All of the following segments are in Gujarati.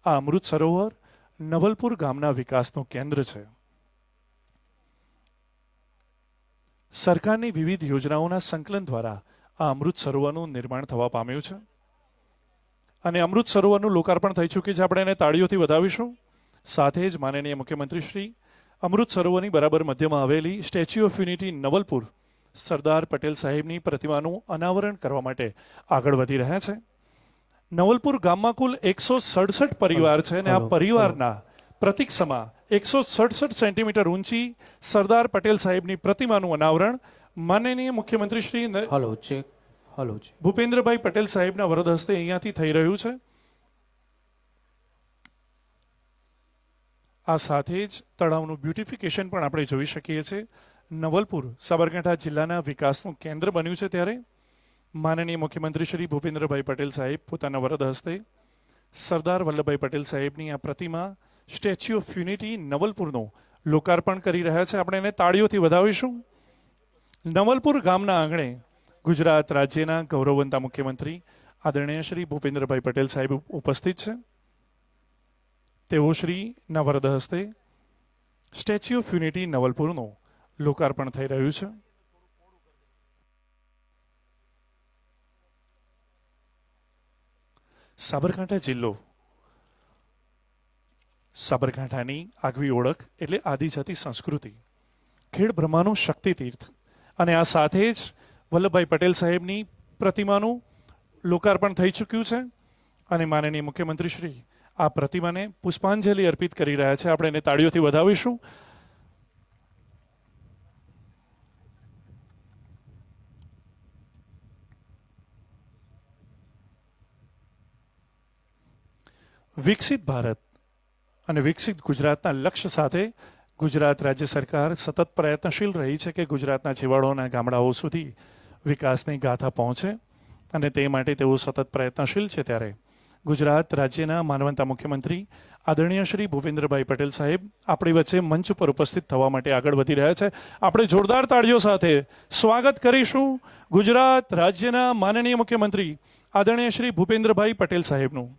આ અમૃત સરોવર નવલપુર ગામના વિકાસનું કેન્દ્ર છે. સરકારની વિવિધ યોજનાઓના સંકલન દ્વારા આ અમૃત સરોવરનું નિર્માણ થવા પામ્યું છે અને અમૃત સરોવરનું લોકાર્પણ થઈ ચૂક્યું છે. આપણે એને તાળીઓથી વધાવીશું. સાથે જ માનનીય મુખ્યમંત્રી શ્રી અમૃત સરોવરની બરાબર મધ્યમાં આવેલી Statue of Unity Navalpur Sardar Patel સાહેબની પ્રતિમાનું અનાવરણ કરવા માટે આગળ વધી રહ્યા છે. નવલપુર ગામમાં કુલ 167 પરિવાર છે અને આ પરિવારના પ્રતિક સમા 167 સેન્ટીમીટર ઊંચી સરદાર પટેલ સાહેબની પ્રતિમાનું અનાવરણ માનનીય મુખ્યમંત્રી શ્રી ભૂપેન્દ્રભાઈ પટેલ સાહેબના વરદ હસ્તે અહીંયાથી થઈ રહ્યું છે. આ સાથે જ તળાવનું બ્યુટિફિકેશન પણ આપણે જોઈ શકીએ છીએ. નવલપુર સાબરકાંઠા જિલ્લાના વિકાસનું કેન્દ્ર બન્યું છે ત્યારે માનનીય મુખ્યમંત્રી શ્રી ભૂપેન્દ્રભાઈ પટેલ સાહેબ પોતાના વરદ હસ્તે સરદાર વલ્લભભાઈ પટેલ સાહેબની આ પ્રતિમા સ્ટેચ્યુ ઓફ યુનિટી નવલપુરનું લોકાર્પણ કરી રહ્યા છે. આપણે એને તાળીઓથી વધાવીશું. નવલપુર ગામના આંગણે ગુજરાત રાજ્યના ગૌરવવંતા મુખ્યમંત્રી આદરણીય શ્રી ભૂપેન્દ્રભાઈ પટેલ સાહેબ ઉપસ્થિત છે. તેઓ શ્રીના વરદ હસ્તે સ્ટેચ્યુ ઓફ યુનિટી નવલપુરનું લોકાર્પણ થઈ રહ્યું છે. સાબરકાંઠા જિલ્લો સાબરકાંઠાની આગવી ઓળખ એટલે આદિજાતિ સંસ્કૃતિ, ખેડ બ્રહ્માનું શક્તિતીર્થ અને આ સાથે જ વલ્લભભાઈ પટેલ સાહેબની પ્રતિમાનું લોકાર્પણ થઈ ચૂક્યું છે અને માનનીય મુખ્યમંત્રી શ્રી આ પ્રતિમાને પુષ્પાંજલિ અર્પિત કરી રહ્યા છે. આપણે એને તાળીઓથી વધાવીશું. વિકસિત ભારત અને વિકસિત ગુજરાતના લક્ષ્ય સાથે ગુજરાત રાજ્ય સરકાર સતત પ્રયત્નશીલ રહી છે કે ગુજરાતના છેવાડાના ગામડાઓ સુધી વિકાસની ગાથા પહોંચે અને તે માટે તેઓ સતત પ્રયત્નશીલ છે. ત્યારે ગુજરાત રાજ્યના માનવંતા મુખ્યમંત્રી આદરણીય શ્રી ભૂપેન્દ્રભાઈ પટેલ સાહેબ આપણી વચ્ચે મંચ પર ઉપસ્થિત થવા માટે આગળ વધી રહ્યા છે. આપણે જોરદાર તાળીઓ સાથે સ્વાગત કરીશું ગુજરાત રાજ્યના માનનીય મુખ્યમંત્રી આદરણીય શ્રી ભૂપેન્દ્રભાઈ પટેલ સાહેબનું.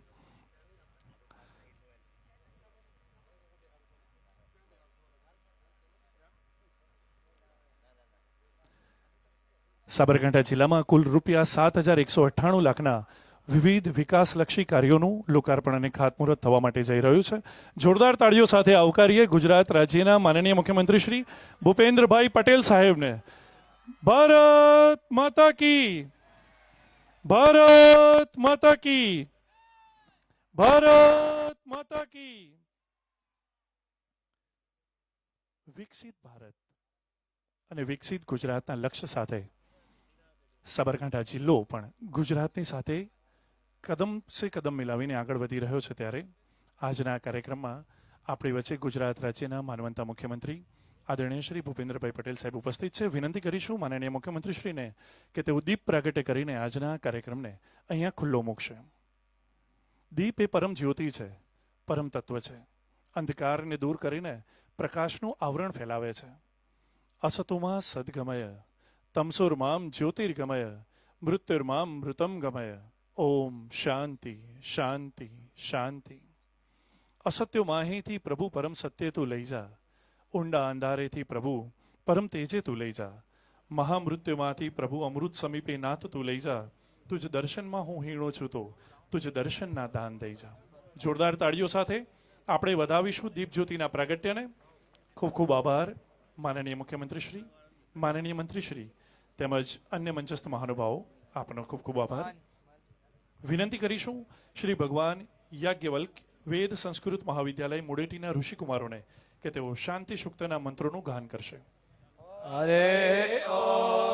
સાબરકાંઠા જિલ્લામાં કુલ રૂપિયા 7,198 લાખના વિવિધ વિકાસલક્ષી કાર્યોનું લોકાર્પણ અને ખાતમુહૂર્ત થવા માટે જઈ રહ્યું છે. જોરદાર તાળીઓ સાથે આવકારીએ ગુજરાત રાજ્યના માનનીય મુખ્યમંત્રી શ્રી ભૂપેન્દ્રભાઈ પટેલ સાહેબને. ભારત માતા કી, ભારત માતા કી, ભારત માતા કી. વિકસિત ભારત અને વિકસિત ગુજરાતના લક્ષ્ય સાથે સાબરકાંઠા જિલ્લો પણ ગુજરાતની સાથે કદમ સે કદમ મિલાવીને આગળ વધી રહ્યો છે. ત્યારે આજના કાર્યક્રમમાં આપણી વચ્ચે ગુજરાત રાજ્યના માનવંતા મુખ્યમંત્રી આદરણીય શ્રી ભૂપેન્દ્રભાઈ પટેલ સાહેબ ઉપસ્થિત છે. વિનંતી કરીશું માનનીય મુખ્યમંત્રી શ્રીને કે તેઓ દીપ પ્રાગટ્ય કરીને આજના કાર્યક્રમને અહીંયા ખુલ્લો મૂકશે. દીપ એ પરમ જ્યોતિ છે, પરમ તત્વ છે. અંધકારને દૂર કરીને પ્રકાશનું આવરણ ફેલાવે છે. અસતોમાં સદગમય તમસોર્મામ જ્યોતિર્ગમય મૃત્યુર્મામ મૃતમ ગમય. ઓમ શાંતિ શાંતિ શાંતિ. અસત્યો માહીથી પ્રભુ પરમ સત્ય તું લઈ જા. ઊંડા અંધારેથી પ્રભુ પરમ તેજે તું લઈ જા. મહામૃત્યુમાંથી પ્રભુ અમૃત સમીપે નાથ તું લઈ જા. તુજ દર્શનમાં હું હીણો છું તો તુજ દર્શનના દાન દઈ જા. જોરદાર તાળીઓ સાથે આપણે વધાવીશું દીપ જ્યોતિના પ્રાગટ્યને. ખૂબ ખૂબ આભાર માનનીય મુખ્યમંત્રી શ્રી, માનનીય મંત્રી શ્રી તેમજ અન્ય મંચસ્થ મહાનુભાવો, આપનો ખૂબ ખૂબ આભાર. વિનંતી કરીશું શ્રી ભગવાન યાજ્ઞવલ્ક વેદ સંસ્કૃત મહાવિદ્યાલય મુડેટીના ઋષિકુમારોને કે તેઓ શાંતિ સૂક્તના મંત્રોનું ગાન કરશે. હરે ઓમ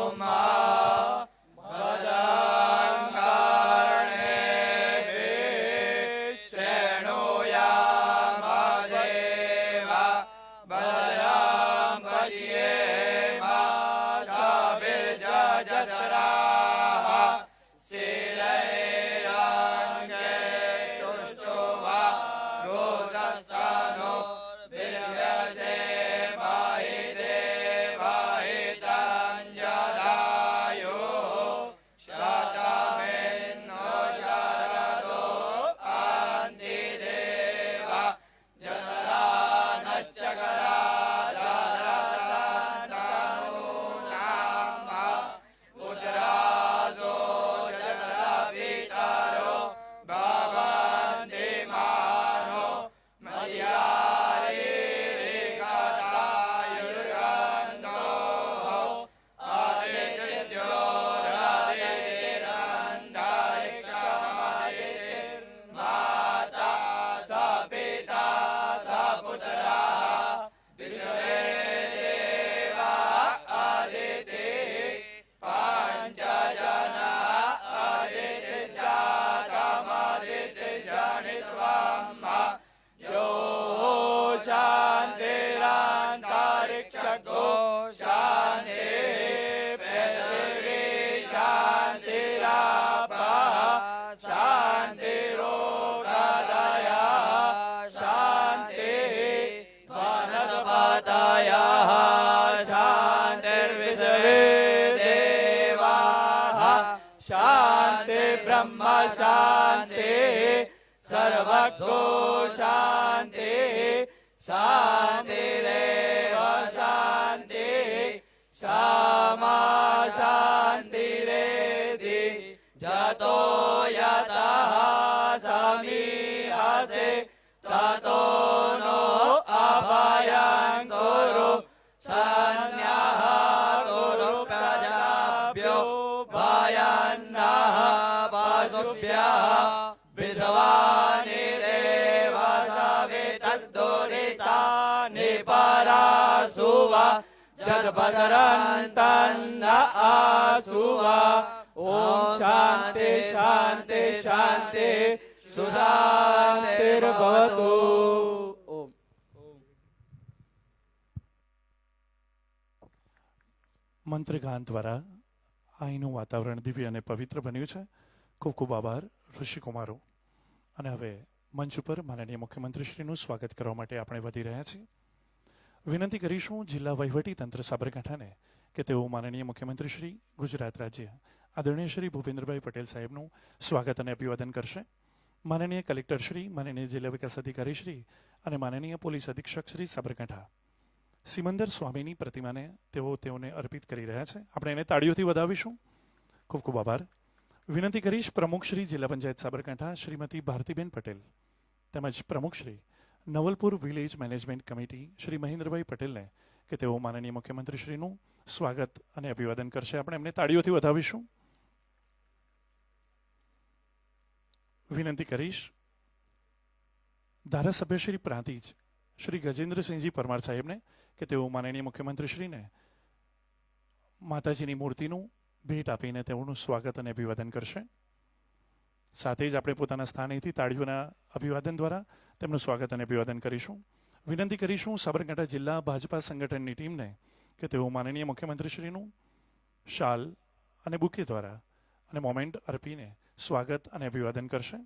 શાંતિः સર્વતો શાંતિः શાંતિરેવ શાંતિः સામા શાંતિરેધિ જતો યતઃ સમીહસે તતો નો અભયં ગુરુ સંન્યઃ ગુરુ પ્રજાભ્યો ભયન્નઃ પશુભ્યઃ વિદ્વાનિ દેવ સવિતદ્દુરિતાનિ પરાસુવા જદભદ્રંતન્ન આસુવા ઓમ શાંતિ શાંતિ શાંતિ સુશાંતિર્ભવતુ. ઓમ. મંત્રગાન દ્વારા અહીંનું વાતાવરણ દિવ્ય અને પવિત્ર બન્યું છે. ખૂબ ખૂબ આભાર ઋષિકુમારો. અને હવે મંચ ઉપર માનનીય મુખ્યમંત્રીશ્રીનું સ્વાગત કરવા માટે આપણે વધી રહ્યા છીએ. વિનંતી કરીશું જિલ્લા વહીવટી તંત્ર સાબરકાંઠાને કે તેઓ માનનીય મુખ્યમંત્રી શ્રી ગુજરાત રાજ્ય આદરણીય શ્રી ભૂપેન્દ્રભાઈ પટેલ સાહેબનું સ્વાગત અને અભિવાદન કરશે. માનનીય કલેક્ટર શ્રી, માનનીય જિલ્લા વિકાસ અધિકારી શ્રી અને માનનીય પોલીસ અધિક્ષક શ્રી સાબરકાંઠા સિમંદર સ્વામીની પ્રતિમાને તેઓને અર્પિત કરી રહ્યા છે. આપણે એને તાળીઓથી વધાવીશું. ખૂબ ખૂબ આભાર. વિનંતી કરીશ પ્રમુખ શ્રી જિલ્લા પંચાયત સાબરકાંઠા શ્રીમતી ભારતીબેન પટેલ તેમજ પ્રમુખ Shri Navalpur village management committee Shri Mahendrabhai પટેલને કે તેઓ માનનીય મુખ્યમંત્રી શ્રીનું સ્વાગત અને અભિવાદન કરશે. આપણે એમને તાળીઓથી વધાવીશું. વિનંતી કરીશ ધારાસભ્ય શ્રી પ્રાંતિજ શ્રી ગજેન્દ્રસિંહજી પરમાર સાહેબને કે તેઓ માનનીય મુખ્યમંત્રી શ્રીને માતાજીની મૂર્તિનું ભેટ આપીને તેઓનું સ્વાગત અને અભિવાદન કરશે. સાથે જ આપણે પોતાના સ્થાનેથી તાળીઓના અભિવાદન દ્વારા તેમનું સ્વાગત અને અભિવાદન કરીશું. વિનંતી કરીશું સાબરકાંઠા જિલ્લા ભાજપા સંગઠનની ટીમને કે તેઓ માનનીય મુખ્યમંત્રીશ્રીનું શાલ અને બુકે દ્વારા અને મોમેન્ટ અર્પીને સ્વાગત અને અભિવાદન કરશે.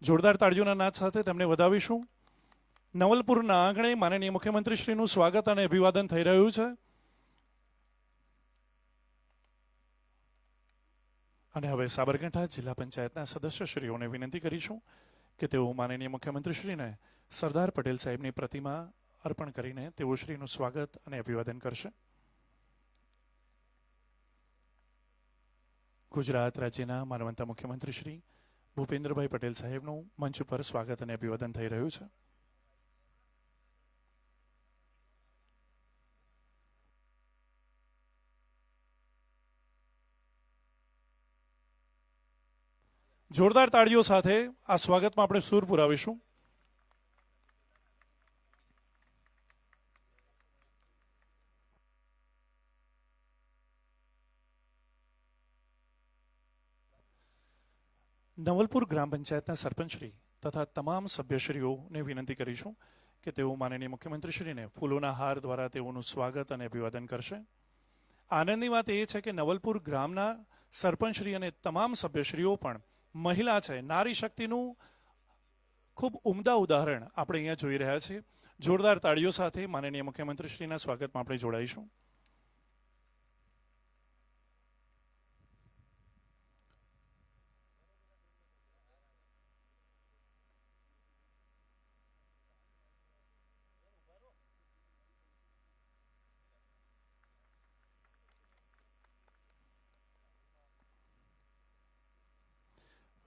જોરદાર તાળીઓના નાદ સાથે તેમને વધાવીશું. નવલપુરના આંગણે માનનીય મુખ્યમંત્રીશ્રીનું સ્વાગત અને અભિવાદન થઈ રહ્યું છે. અને હવે સાબરકાંઠા જિલ્લા પંચાયતના સદસ્યશ્રીઓને વિનંતી કરીશું કે તેઓ માનનીય મુખ્યમંત્રીશ્રીને સરદાર પટેલ સાહેબની પ્રતિમા અર્પણ કરીને તેઓ શ્રીનું સ્વાગત અને અભિવાદન કરશે. ગુજરાત રાજ્યના માનવંતા મુખ્યમંત્રી શ્રી ભૂપેન્દ્રભાઈ પટેલ સાહેબનું મંચ ઉપર સ્વાગત અને અભિવાદન થઈ રહ્યું છે. જોરદાર તાળીઓ સાથે આ સ્વાગતમાં આપણે સૂર પુરાવીશું. નવલપુર ગ્રામ પંચાયતના સરપંચશ્રી તથા તમામ સભ્યશ્રીઓને વિનંતી કરીશું કે તેઓ માનનીય મુખ્યમંત્રીશ્રીને ફૂલોના હાર દ્વારા તેઓનું સ્વાગત અને અભિવાદન કરશે. આનંદની વાત એ છે કે નવલપુર ગ્રામના સરપંચશ્રી અને તમામ સભ્યશ્રીઓ પણ મહિલા છે. નારી શક્તિનું ખૂબ ઉમદા ઉદાહરણ આપણે અહીંયા જોઈ રહ્યા છીએ. જોરદાર તાળીઓ સાથે માનનીય મુખ્યમંત્રીશ્રીના સ્વાગતમાં આપણે જોડાઈશું.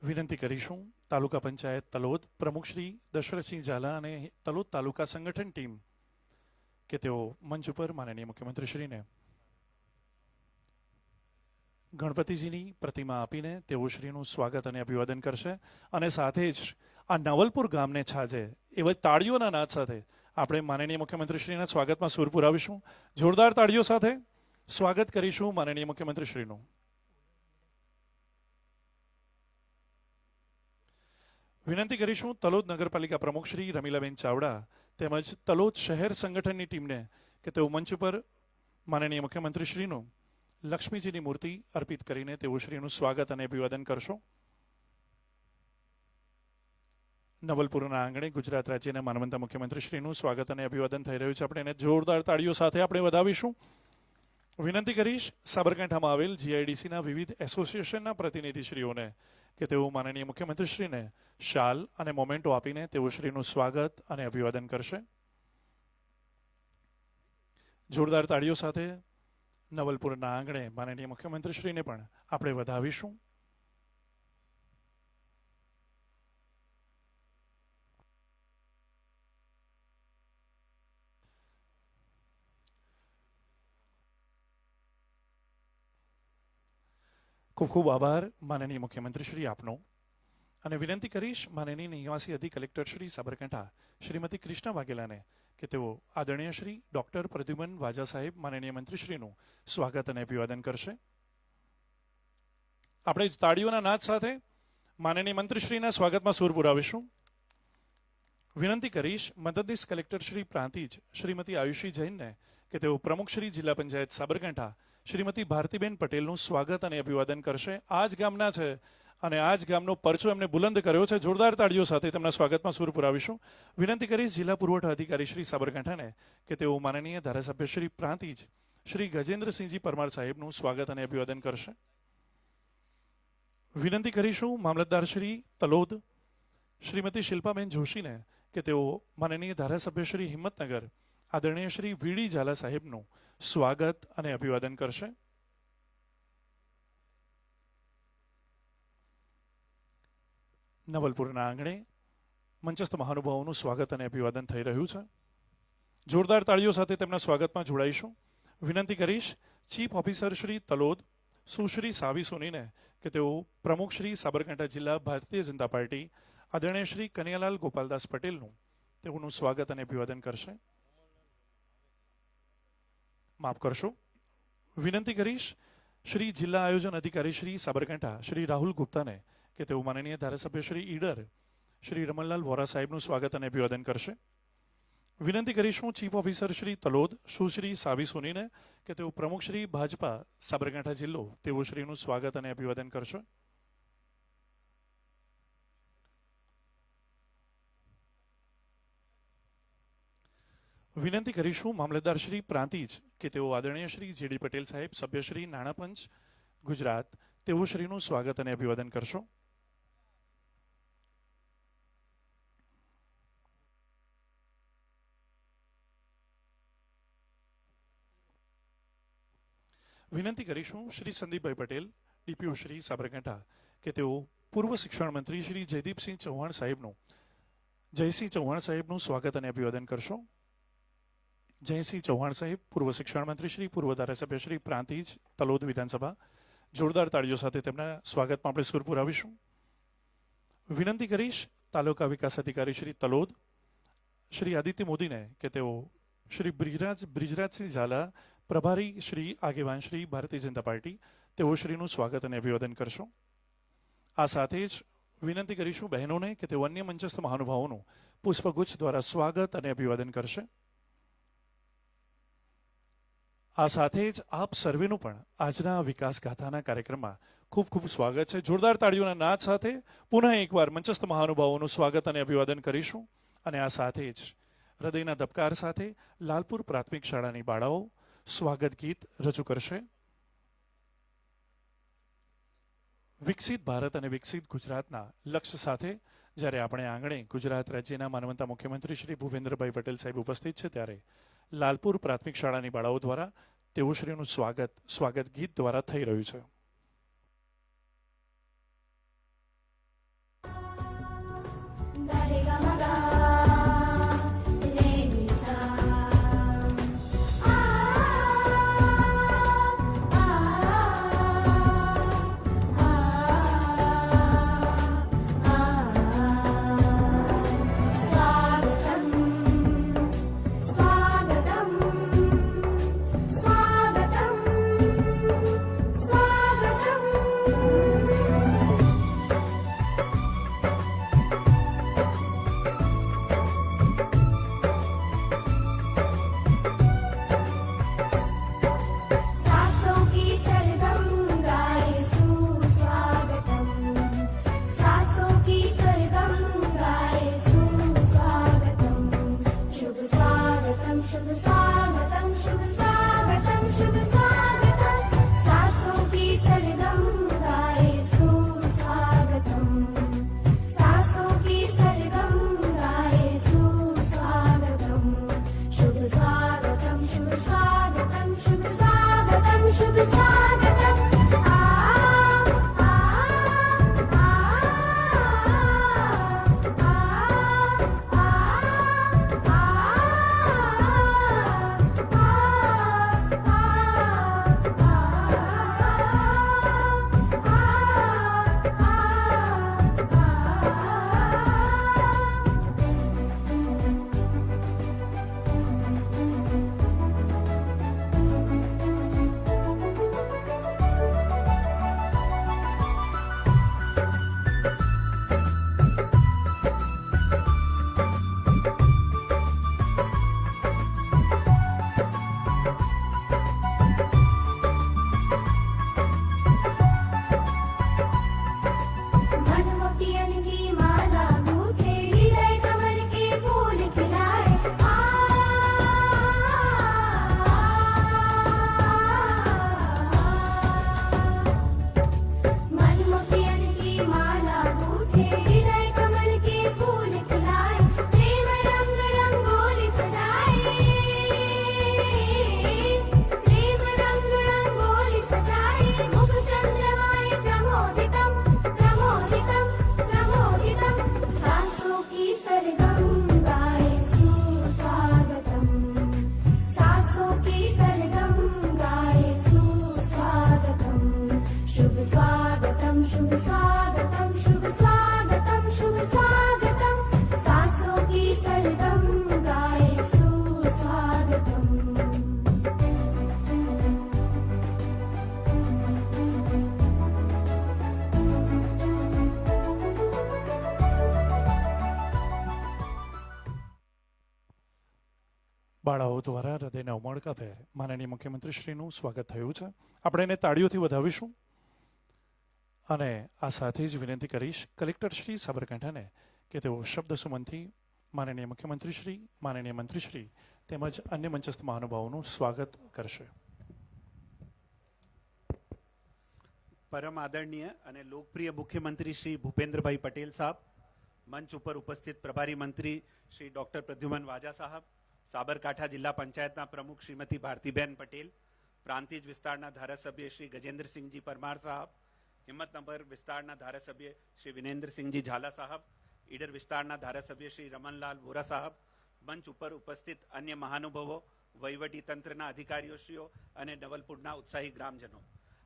વિનંતી કરીશું તાલુકા પંચાયત તલોદ પ્રમુખ શ્રી દશરથસિંહ ઝાલા અને તલોદ તાલુકા સંગઠન ટીમ કે તેઓ મંચ ઉપર માનનીય મુખ્યમંત્રીશ્રીને ગણપતિજીની પ્રતિમા આપીને તેઓ શ્રીનું સ્વાગત અને અભિવાદન કરશે. અને સાથે જ આ નવલપુર ગામને છાજે એવા તાળીઓના નાદ સાથે આપણે માનનીય મુખ્યમંત્રીશ્રીના સ્વાગતમાં સૂર પુરાવીશું. જોરદાર તાળીઓ સાથે સ્વાગત કરીશું માનનીય મુખ્યમંત્રીશ્રીનું. વિનંતી કરીશું તલોદ નગરપાલિકા પ્રમુખ શ્રી રમીલાબેન ચાવડા તેમજ તલોદ શહેર સંગઠનની ટીમને કે તેઓ મંચ ઉપર માનનીય મુખ્યમંત્રીશ્રીનું લક્ષ્મીજીની મૂર્તિ અર્પિત કરીને તેઓ શ્રીનું સ્વાગત અને અભિવાદન કરશો. નવલપુરના આંગણે ગુજરાત રાજ્યના માનવંતા મુખ્યમંત્રીશ્રીનું સ્વાગત અને અભિવાદન થઈ રહ્યું છે. આપણે એને જોરદાર તાળીઓ સાથે આપણે વધાવીશું. વિનંતી કરીશ સાબરકાંઠામાં આવેલ જીઆઈડીસીના વિવિધ એસોસિએશનના પ્રતિનિધિશ્રીઓને કે તેઓ માનનીય મુખ્યમંત્રીશ્રીને શાલ અને મોમેન્ટો આપીને તેઓ શ્રીનું સ્વાગત અને અભિવાદન કરશે. જોરદાર તાળીઓ સાથે નવલપુરના આંગણે માનનીય મુખ્યમંત્રીશ્રીને પણ આપણે વધાવીશું. ખૂબ ખૂબ આભાર માનનીય મુખ્યમંત્રી શ્રી આપનો. અને વિનંતી કરીશ માનનીય નિવાસી અધિક કલેક્ટર શ્રી સાબરકાંઠા શ્રીમતી કૃષ્ણા વાઘેલાને કે તેઓ આદરણીય શ્રી ડોક્ટર પ્રદ્યુમન વાજા સાહેબ માનનીય મંત્રીશ્રીનું સ્વાગત અને અભિવાદન કરશે. આપણે તાળીઓના નાદ સાથે માનનીય મંત્રીશ્રીના સ્વાગતમાં સૂર પુરાવીશું. વિનંતી કરીશ મદદનીશ કલેક્ટર શ્રી પ્રાંતિજ શ્રીમતી આયુષી જૈનને કે તેઓ પ્રમુખ શ્રી જિલ્લા પંચાયત સાબરકાંઠા શ્રીમતી ભારતીબેન પટેલનું સ્વાગત અને અભિવાદન કરશે. આ જ ગામના છે અને આ જ ગામનો પરચો એમને બુલંદ કર્યો છે. જોરદાર તાળીઓ સાથે તેમના સ્વાગતમાં સૂર પુરાવીશું. વિનંતી કરીશ જિલ્લા પુરવઠા અધિકારી શ્રી સાબરકાંઠાને કે તેઓ માનનીય ધારાસભ્ય શ્રી પ્રાંતિજ શ્રી ગજેન્દ્રસિંહજી પરમાર સાહેબનું સ્વાગત અને અભિવાદન કરશે. વિનંતી કરીશું મામલતદાર શ્રી તલોદ શ્રીમતી શિલ્પાબેન જોશીને કે તેઓ માનનીય ધારાસભ્ય શ્રી હિંમતનગર આદરણીય શ્રી વીડી ઝાલા સાહેબનું સ્વાગત અને અભિવાદન કરશે. નવલપુરના આંગણે મંચસ્થ મહાનુભાવોનું સ્વાગત અને અભિવાદન થઈ રહ્યું છે. જોરદાર તાળીઓ સાથે તેમના સ્વાગતમાં જોડાઈશું. વિનંતી કરીશ ચીફ ઓફિસર શ્રી તલોદ સુશ્રી સાવી સોનીને કે તેઓ પ્રમુખ શ્રી સાબરકાંઠા જિલ્લા ભારતીય જનતા પાર્ટી આદરણીય શ્રી કનૈયાલાલ ગોપાલદાસ પટેલનું તેઓનું સ્વાગત અને અભિવાદન કરશે. માફ કરશો. વિનંતી કરીશ શ્રી જિલ્લા આયોજન અધિકારી શ્રી સાબરકાંઠા શ્રી રાહુલ ગુપ્તાને કે તેઓ માનનીય ધારાસભ્ય શ્રી ઈડર શ્રી રમણલાલ વોરા સાહેબનું સ્વાગત અને અભિવાદન કરશે. વિનંતી કરીશું ચીફ ઓફિસર શ્રી તલોદ સુશ્રી સાવી સોનીને કે તેઓ પ્રમુખ શ્રી ભાજપા સાબરકાંઠા જિલ્લો તેઓ શ્રીનું સ્વાગત અને અભિવાદન કરશે. વિનંતી કરીશું મામલતદાર શ્રી પ્રાંતિજ કે તેઓ આદરણીય શ્રી જેડી પટેલ સાહેબ સભ્ય શ્રી નાણાપંચ ગુજરાત તેઓ શ્રીનું સ્વાગત અને અભિવાદન કરશો. વિનંતી કરીશું શ્રી સંદીપભાઈ પટેલ ડીપીઓ શ્રી સાબરકાંઠા કે તેઓ પૂર્વ શિક્ષણ મંત્રી શ્રી જયદીપસિંહ ચૌહાણ સાહેબનું સ્વાગત અને અભિવાદન કરશો. જયસિંહ ચૌહાણ સાહેબ પૂર્વ શિક્ષણ મંત્રી શ્રી પૂર્વ ધારાસભ્ય શ્રી પ્રાંતિજ તલોદ વિધાનસભા. જોરદાર તાળીઓ સાથે તેમના સ્વાગતમાં આપણે સૂર પુરાવીશું. વિનંતી કરીશ તાલુકા વિકાસ અધિકારી શ્રી તલોદ શ્રી આદિત્ય મોદીને કે તેઓ શ્રી બ્રિજરાજસિંહ ઝાલા પ્રભારી શ્રી આગેવાન શ્રી ભારતીય જનતા પાર્ટી તેઓ શ્રીનું સ્વાગત અને અભિવાદન કરશો. આ સાથે જ વિનંતી કરીશું બહેનોને કે તેઓ અન્ય મંચસ્થ મહાનુભાવોનું પુષ્પગુચ્છ દ્વારા સ્વાગત અને અભિવાદન કરશે. આ સાથે જ આપ સર્વેનું પણ આજના વિકાસ ગાથાના કાર્યક્રમમાં ખૂબ ખૂબ સ્વાગત છે. જોરદાર તાળીઓના નાદ સાથે પુનઃ એકવાર મંચસ્થ મહાનુભાવોનું સ્વાગત અને અભિવાદન કરીશું. અને આ સાથે જ હૃદયના ધબકાર સાથે લાલપુર પ્રાથમિક શાળાની બાળાઓ સ્વાગત ગીત રજૂ કરશે. વિકસિત ભારત અને વિકસિત ગુજરાતના લક્ષ્ય સાથે જ્યારે આપણે આંગણે ગુજરાત રાજ્યના માનવંતા મુખ્યમંત્રી શ્રી ભૂપેન્દ્રભાઈ પટેલ સાહેબ ઉપસ્થિત છે ત્યારે લાલપુર પ્રાથમિક શાળાની બાળાઓ દ્વારા તેઓ શ્રીનું સ્વાગત ગીત દ્વારા થઈ રહ્યું છે. स्वागतम् शुभ स्वागतम शुभ स्वागतम शुभ स्वागतम सासों की सरगम गाए सुस्वागतम। બાળાઓ દ્વારા હૃદયના ઉમળકાભેર માનનીય મુખ્યમંત્રીશ્રીનું સ્વાગત થયું છે. આપણે એને તાળીઓથી વધાવીશું અને આ સાથે જ વિનંતી કરીશ કલેક્ટર શ્રી સાબરકાંઠાને કે તેઓ શબ્દ સુમનથી માનનીય મુખ્યમંત્રીશ્રી, માનનીય મંત્રીશ્રી તેમજ અન્ય મંચસ્થ મહાનુભાવોનું સ્વાગત કરશે. પરમ આદરણીય અને લોકપ્રિય મુખ્યમંત્રી શ્રી ભૂપેન્દ્રભાઈ પટેલ સાહેબ, મંચ ઉપર ઉપસ્થિત પ્રભારી મંત્રી શ્રી ડોક્ટર પ્રદ્યુમન વાજા સાહેબ, સાબરકાંઠા જિલ્લા પંચાયતના પ્રમુખ શ્રીમતી ભારતીબેન પટેલ, પ્રાંતિજ વિસ્તારના ધારાસભ્ય શ્રી ગજેન્દ્રસિંહજી પરમાર સાહેબ, હિંમતનગર વિસ્તારના ધારાસભ્ય શ્રી વિનેન્દ્રસિંહજી ઝાલા સાહેબ, ઈડર વિસ્તારના ધારાસભ્ય શ્રી રમણલાલ વોરા સાહેબ, મંચ ઉપર ઉપસ્થિત અન્ય મહાનુભાવો, વહીવટી તંત્રના અધિકારીઓશ્રીઓ અને નવલપુરના ઉત્સાહી ગ્રામજનો,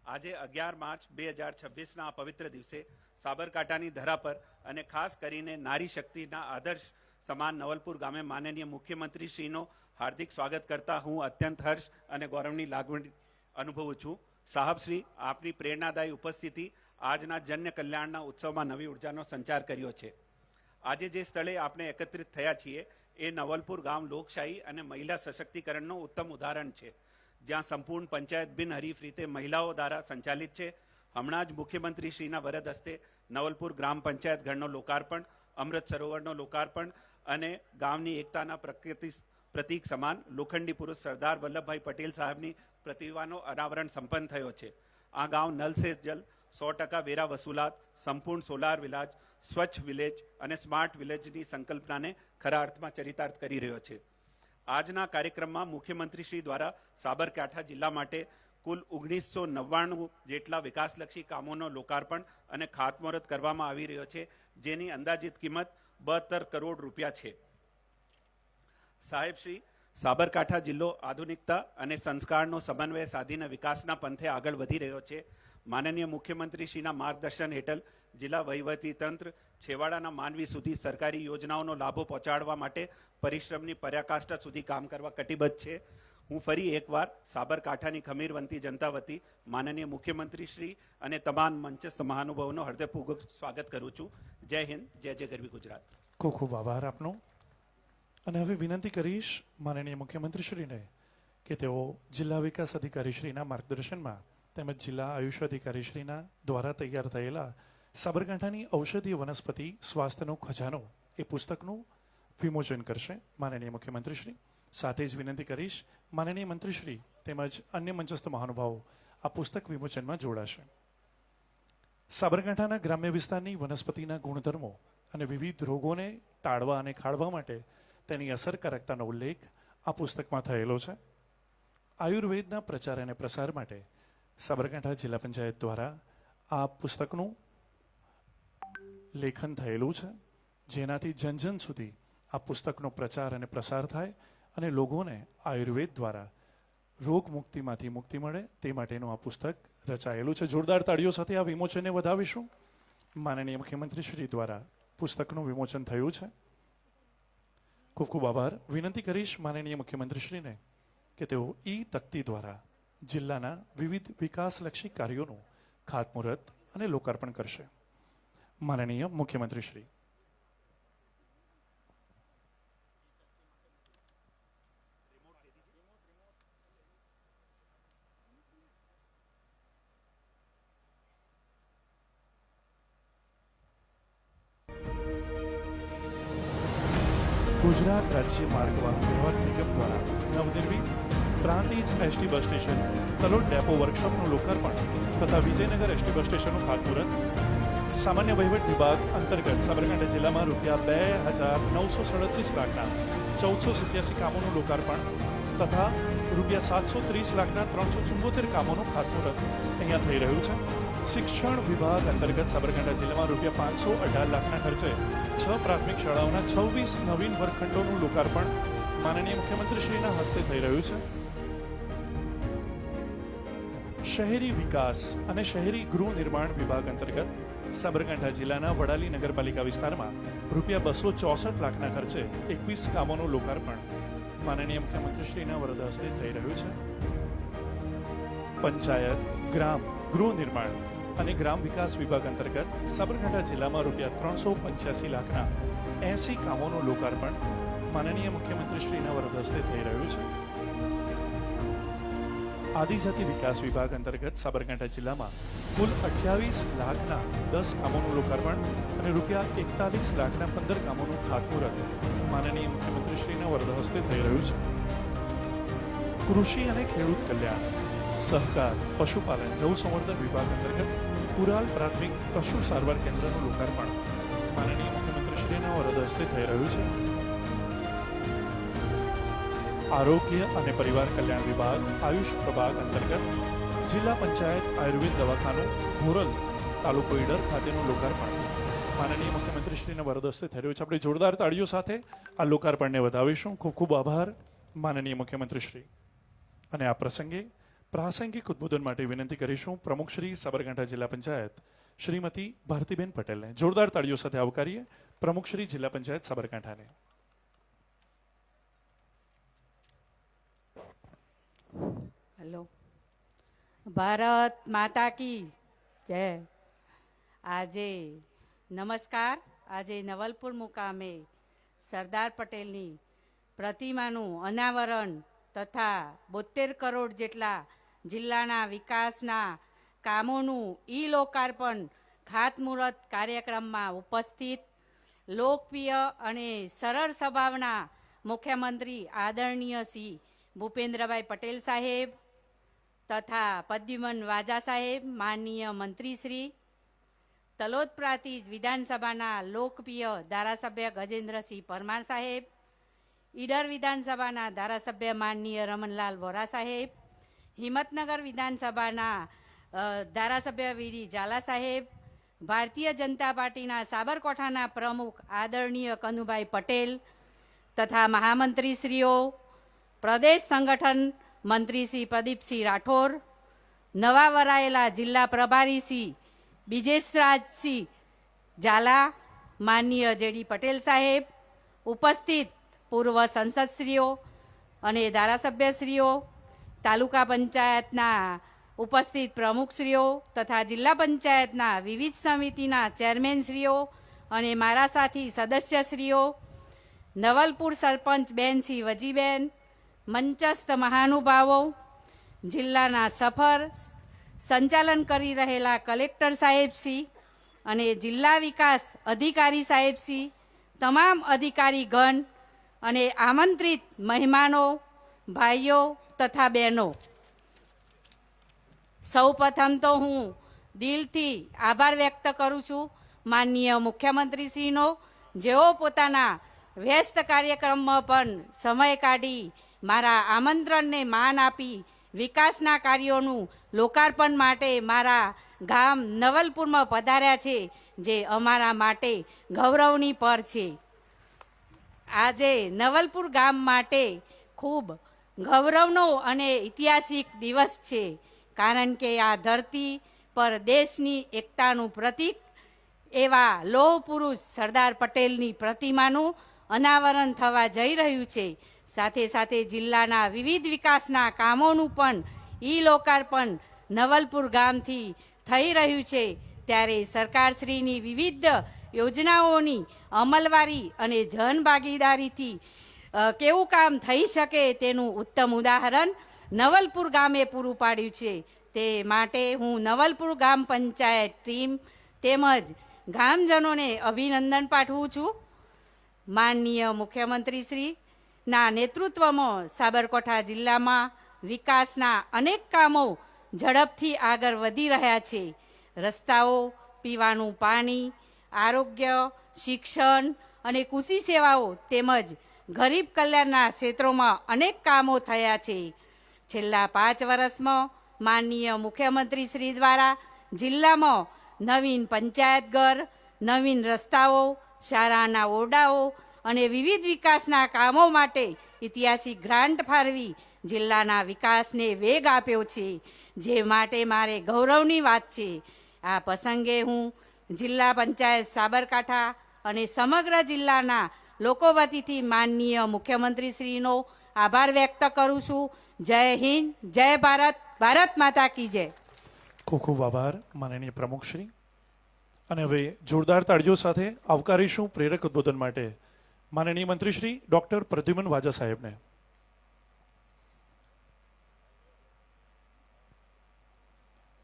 આજે 11 માર્ચ 2026ના આ પવિત્ર દિવસે સાબરકાંઠાની ધરા પર અને ખાસ કરીને નારી શક્તિના આદર્શ સમાન નવલપુર ગામે માનનીય મુખ્યમંત્રીશ્રીનો હાર્દિક સ્વાગત કરતા હું અત્યંત હર્ષ અને ગૌરવની લાગણી અનુભવું છું. સાહેબશ્રી, આપની પ્રેરણાદાયી ઉપસ્થિતિ આજના જન્ય કલ્યાણના ઉત્સવમાં નવી ઉર્જાનો સંચાર કર્યો છે. આજે જે સ્થળે આપણે એકત્રિત થયા છીએ એ નવલપુર ગામ લોકશાહી અને મહિલા સશક્તિકરણનું ઉત્તમ ઉદાહરણ છે, જ્યાં સંપૂર્ણ પંચાયત બિનહરીફ રીતે મહિલાઓ દ્વારા સંચાલિત છે. હમણાં જ મુખ્યમંત્રીશ્રીના વરદ હસ્તે નવલપુર ગ્રામ પંચાયત ઘરનો લોકાર્પણ, અમૃત સરોવરનો લોકાર્પણ અને ગામની એકતાના પ્રતીક સમાન લોખંડી પુરુષ સરદાર વલ્લભભાઈ પટેલ સાહેબની પ્રતિમાનો અનાવરણ સંપન્ન થયો છે. આ ગામ નલ સે જલ, 100% વેરા વસૂલાત, સંપૂર્ણ સોલાર વિલાજ, સ્વચ્છ વિલેજ અને સ્માર્ટ વિલેજની સંકલ્પનાને ખરા અર્થમાં ચરિતાર્થ કરી રહ્યો છે. આજના કાર્યક્રમમાં મુખ્યમંત્રીશ્રી દ્વારા સાબરકાંઠા જિલ્લા માટે કુલ 1999 જેટલા વિકાસલક્ષી કામોનો લોકાર્પણ અને ખાતમુહૂર્ત કરવામાં આવી રહ્યો છે, જેની અંદાજિત કિંમત 72 કરોડ રૂપિયા છે. સાહેબશ્રી, સાબરકાંઠા જિલ્લો આધુનિકતા અને સંસ્કારનો સમન્વય સાધીને વિકાસના પંથે આગળ વધી રહ્યો છે. માનનીય મુખ્યમંત્રીશ્રીના માર્ગદર્શન હેઠળ જિલ્લા વહીવટી તંત્ર છેવાડાના માનવી સુધી સરકારી યોજનાઓનો લાભો પહોંચાડવા માટે પરિશ્રમની પરાકાષ્ઠા સુધી કામ કરવા કટિબદ્ધ છે. હું ફરી એકવાર સાબરકાંઠાની ખમીરવંતી જનતા વતી માનનીય મુખ્યમંત્રીશ્રી અને તમામ મંચસ્થ મહાનુભાવોનો હૃદયપૂર્વક સ્વાગત કરું છું. જય હિન્દ, જય જય ગરવી ગુજરાત. ખૂબ ખૂબ આભાર આપનો. અને હવે વિનંતી કરીશ માનનીય મુખ્યમંત્રીશ્રીને કે તેઓ જિલ્લા વિકાસ અધિકારીશ્રીના માર્ગદર્શનમાં તેમજ જિલ્લા આયુષ અધિકારીશ્રીના દ્વારા તૈયાર થયેલા સાબરકાંઠાની ઔષધીય વનસ્પતિ સ્વાસ્થ્યનો ખજાનો એ પુસ્તકનું વિમોચન કરશે. માનનીય મુખ્યમંત્રીશ્રી, સાથે જ વિનંતી કરીશ માનનીય મંત્રીશ્રી તેમજ અન્ય મંચસ્થ મહાનુભાવો આ પુસ્તક વિમોચનમાં જોડાશે. સાબરકાંઠાના ગ્રામ્ય વિસ્તારની વનસ્પતિના ગુણધર્મો અને વિવિધ રોગોને ટાળવા અને ખાળવા માટે તેની અસરકારકતાનો ઉલ્લેખ આ પુસ્તકમાં થયેલો છે. આયુર્વેદના પ્રચાર અને પ્રસાર માટે સાબરકાંઠા જિલ્લા પંચાયત દ્વારા આ પુસ્તકનું લેખન થયેલું છે, જેનાથી જન જન સુધી આ પુસ્તકનો પ્રચાર અને પ્રસાર થાય અને લોકોને આયુર્વેદ દ્વારા રોગ મુક્તિમાંથી મુક્તિ મળે તે માટેનું આ પુસ્તક રચાયેલું છે. જોરદાર તાળીઓ સાથે આ વિમોચનને વધાવીશું. માનનીય મુખ્યમંત્રી શ્રી દ્વારા પુસ્તકનું વિમોચન થયું છે. ખૂબ ખૂબ આભાર. વિનંતી કરીશ માનનીય મુખ્યમંત્રીશ્રીને કે તેઓ ઈ તકતી દ્વારા જિલ્લાના વિવિધ વિકાસલક્ષી કાર્યોનું ખાતમુહૂર્ત અને લોકાર્પણ કરશે. માનનીય મુખ્યમંત્રીશ્રી. ગુજરાત રાજ્ય માર્ગ વાહન વ્યવહાર નિગમ દ્વારા નવનિર્મિત Prantij ST bus station, Talod depot વર્કશોપનું લોકાર્પણ તથા વિજયનગર એસટી બસ સ્ટેશનનું ખાતમુહૂર્ત. સામાન્ય વહીવટ વિભાગ અંતર્ગત સાબરકાંઠા જિલ્લામાં ₹2,937 લાખના 1487 કામોનું લોકાર્પણ તથા ₹730 લાખના 374 કામોનું ખાતમુહૂર્ત અહીંયા થઈ રહ્યું છે. શિક્ષણ વિભાગ અંતર્ગત સાબરકાંઠા જિલ્લામાં ₹518 લાખના ખર્ચે 6 પ્રાથમિક શાળાઓના 26 નવીન વર્ગખંડોનું લોકાર્પણ માનનીય મુખ્યમંત્રીશ્રીના હસ્તે થઈ રહ્યું છે. શહેરી વિકાસ અને શહેરી ગૃહ નિર્માણ વિભાગ અંતર્ગત સાબરકાંઠા જિલ્લાના વડાલી નગરપાલિકા વિસ્તારમાં ₹264 લાખના ખર્ચે 21 કામોનું લોકાર્પણ માનનીય મુખ્યમંત્રીશ્રીના વરદ હસ્તે થઈ રહ્યું છે. પંચાયત, ગ્રામ, ગૃહ નિર્માણ અને ગ્રામ વિકાસ વિભાગ અંતર્ગત સાબરકાંઠા જિલ્લામાં ₹385 લાખના 80 કામોનું લોકાર્પણ માનનીય મુખ્યમંત્રીશ્રીના વરદ હસ્તે થઈ રહ્યું છે. આદિજાતિ વિકાસ વિભાગ અંતર્ગત સાબરકાંઠા જિલ્લામાં કુલ 28 લાખના 10 કામોનું લોકાર્પણ અને ₹41 લાખના 15 કામોનું ખાતમુહૂર્ત માનનીય મુખ્યમંત્રીશ્રીના વરદ હસ્તે થઈ રહ્યું છે. કૃષિ અને ખેડૂત કલ્યાણ, સહકાર, પશુપાલન, ગૌસંવર્ધન વિભાગ અંતર્ગત પુરાલ પ્રાથમિક પશુ સારવાર કેન્દ્રનું લોકાર્પણ માનનીય મુખ્યમંત્રીશ્રીના વરદ હસ્તે થઈ રહ્યું છે. આરોગ્ય અને પરિવાર કલ્યાણ વિભાગ આયુષ પ્રભાગ અંતર્ગત જિલ્લા પંચાયત આયુર્વેદ દવાખાનું ઘોરલ તાલુકો ઈડર ખાતેનું લોકાર્પણ માનનીય મુખ્યમંત્રીશ્રીના વરદ હસ્તે થઈ રહ્યું છે. આપણે જોરદાર તાળીઓ સાથે આ લોકાર્પણને વધાવીશું. ખૂબ ખૂબ આભાર માનનીય મુખ્યમંત્રીશ્રી. અને આ પ્રસંગે પ્રાસંગિક ઉદ્બોધન માટે વિનંતી કરીશું પ્રમુખ શ્રી સાબરકાંઠા જિલ્લા પંચાયત શ્રીમતી ભારતીબેન પટેલને. જોરદાર તાળીઓ સાથે આવકારીએ પ્રમુખ શ્રી જિલ્લા પંચાયત સાબરકાંઠાને. हेलो, भारत माता की जय. આજે નમસ્કાર. આજે નવલપુર મુકામે સરદાર પટેલની પ્રતિમાનું અનાવરણ તથા 72 કરોડ જેટલા જિલ્લાના વિકાસના કામોનું ઈ લોકાર્પણ ખાતમુહૂર્ત કાર્યક્રમમાં ઉપસ્થિત લોકપ્રિય અને સરળ સ્વભાવના મુખ્યમંત્રી આદરણીય શ્રી ભૂપેન્દ્રભાઈ પટેલ સાહેબ તથા પ્રદ્યુમન વાજા સાહેબ, માનનીય મંત્રીશ્રી, તલોદ પ્રાંતિજ વિધાનસભાના લોકપ્રિય ધારાસભ્ય ગજેન્દ્રસિંહ પરમાર સાહેબ, ઈડર વિધાનસભાના ધારાસભ્ય માનનીય રમણલાલ વોરા સાહેબ, હિંમતનગર વિધાનસભાના ધારાસભ્ય વીરી ઝાલા સાહેબ, ભારતીય જનતા પાર્ટીના સાબરકાંઠાના પ્રમુખ આદરણીય કનુભાઈ પટેલ તથા મહામંત્રીશ્રીઓ, પ્રદેશ સંગઠન મંત્રી શ્રી પ્રદીપસિંહ રાઠોર, નવા વરાયેલા જિલ્લા પ્રભારી શ્રી બિજેશરાજસિંહ ઝાલા, માનનીય જેડી પટેલ સાહેબ, ઉપસ્થિત પૂર્વ સંસદશ્રીઓ અને ધારાસભ્યશ્રીઓ, તાલુકા પંચાયતના ઉપસ્થિત પ્રમુખશ્રીઓ તથા જિલ્લા પંચાયતના વિવિધ સમિતિના ચેરમેનશ્રીઓ અને મારા સાથી સદસ્યશ્રીઓ, નવલપુર સરપંચ બેન શ્રી વજીબેન, મંચસ્થ મહાનુભાવો, જિલ્લાના સફર સંચાલન કરી રહેલા કલેક્ટર સાહેબશ્રી અને જિલ્લા વિકાસ અધિકારી સાહેબશ્રી, તમામ અધિકારીગણ અને આમંત્રિત મહેમાનો, ભાઈઓ તથા બહેનો, સૌપ્રથમ તો હું દિલથી આભાર વ્યક્ત કરું છું માનનીય મુખ્યમંત્રીશ્રીનો, જેઓ પોતાના વ્યસ્ત કાર્યક્રમમાં પણ સમય કાઢી મારા આમંત્રણને માન આપી વિકાસના કાર્યોનું લોકાર્પણ માટે મારા ગામ નવલપુરમાં પધાર્યા છે, જે અમારા માટે ગૌરવની પર છે. આજે નવલપુર ગામ માટે ખૂબ ગૌરવનો અને ઐતિહાસિક દિવસ છે, કારણ કે આ ધરતી પર દેશની એકતાનું પ્રતીક એવા લોહ પુરુષ સરદાર પટેલની પ્રતિમાનું અનાવરણ થવા જઈ રહ્યું છે. સાથે સાથે જિલ્લાના વિવિધ વિકાસના કામોનું પણ ઈ લોકાર્પણ નવલપુર ગામથી થઈ રહ્યું છે. ત્યારે સરકારશ્રીની વિવિધ યોજનાઓની અમલવારી અને જનભાગીદારીથી કેવું કામ થઈ શકે તેનું ઉત્તમ ઉદાહરણ નવલપુર ગામે પૂરું પાડ્યું છે. તે માટે હું નવલપુર ગામ પંચાયત ટીમ તેમજ ગામજનોને અભિનંદન પાઠવું છું. માનનીય મુખ્યમંત્રીશ્રીના નેતૃત્વમાં સાબરકાંઠા જિલ્લામાં વિકાસના અનેક કામો ઝડપથી આગળ વધી રહ્યા છે. રસ્તાઓ, પીવાનું પાણી, આરોગ્ય, શિક્ષણ અને કૃષિ સેવાઓ તેમજ ગરીબ કલ્યાણના ક્ષેત્રોમાં અનેક કામો થયા છે. છેલ્લા 5 વર્ષમાં માનનીય મુખ્યમંત્રી શ્રી દ્વારા જિલ્લામાં નવીન પંચાયત ઘર, નવીન રસ્તાઓ, શાળાના ઓરડાઓ અને વિવિધ વિકાસના કામો માટે ઐતિહાસિક ગ્રાન્ટ ફાળવી જિલ્લાના વિકાસને વેગ આપ્યો છે, જે માટે મારે ગૌરવની વાત છે. આ પ્રસંગે હું જિલ્લા પંચાયત સાબરકાંઠા અને સમગ્ર જિલ્લાના લોકો વતીથી માનનીય મુખ્યમંત્રીશ્રીનો આભાર વ્યક્ત કરું છું. જય હિન્દ, જય ભારત, ભારત માતા કી જય. ખૂબ ખૂબ આભાર માનનીય પ્રમુખશ્રી. અને હવે જોરદાર તાળીઓ સાથે આવકારીશું પ્રેરક ઉદ્બોધન માટે માનનીય મંત્રીશ્રી ડોક્ટર પ્રદ્યુમન વાજા સાહેબને.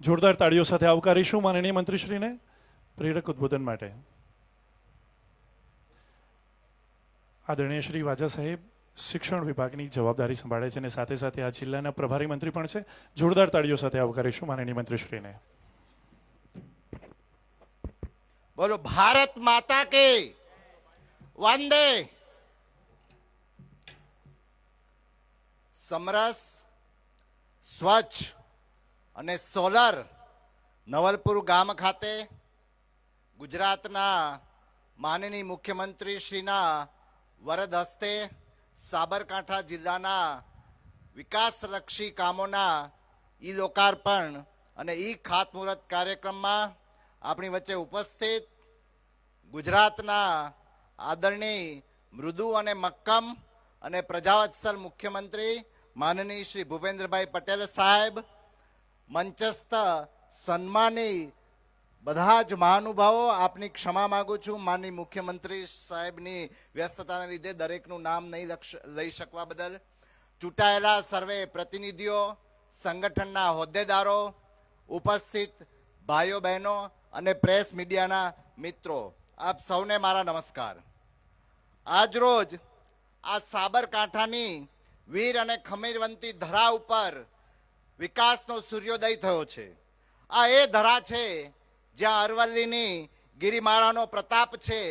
જોરદાર તાળીઓ સાથે આવકારીશું માનનીય મંત્રીશ્રીને પ્રેરક ઉદ્બોધન માટે. આદરણીય શ્રી વાજા સાહેબ શિક્ષણ વિભાગની જવાબદારી સંભાળે છે અને સાથે સાથે આ જિલ્લાના પ્રભારી મંત્રી પણ છે. જોરદાર તાળીઓ સાથે આવકારીશું માનનીય મંત્રીશ્રીને. બોલો ભારત માતા કે વંદે. સમરસ, સ્વચ્છ અને સોલર નવલપુર ગામ ખાતે ગુજરાતના માનનીય મુખ્યમંત્રી શ્રીના વરદ હસ્તે સાબરકાંઠા જિલ્લાના વિકાસલક્ષી કામોના ઈ લોકાર્પણ અને ઈ ખાતમુહૂર્ત કાર્યક્રમમાં આપણી વચ્ચે ઉપસ્થિત ગુજરાતના આદરણીય મૃદુ અને મક્કમ અને પ્રજાવત્સલ મુખ્યમંત્રી માનનીય શ્રી ભૂપેન્દ્રભાઈ પટેલ સાહેબ, મંચસ્થ સન્માની બધા જ મહાનુભાવો, આપની ક્ષમા માંગુ છું માનનીય મુખ્યમંત્રી સાહેબની વ્યસ્તતાને લીધે દરેકનું નામ નહીં લઈ શકવા બદલ. ચૂંટાયેલા સર્વે પ્રતિનિધિઓ, સંગઠનના હોદ્દેદારો, ઉપસ્થિત ભાઈઓ બહેનો અને પ્રેસ મીડિયાના મિત્રો, આપ સૌને મારા નમસ્કાર. આજ રોજ આ સાબરકાંઠાની વીર અને ખમીરવંતી ધરા ઉપર વિકાસનો સૂર્યોદય થયો છે. આ એ ધરા છે જ્યાં અરવલ્લીની ગિરિમાળાનો પ્રતાપ છે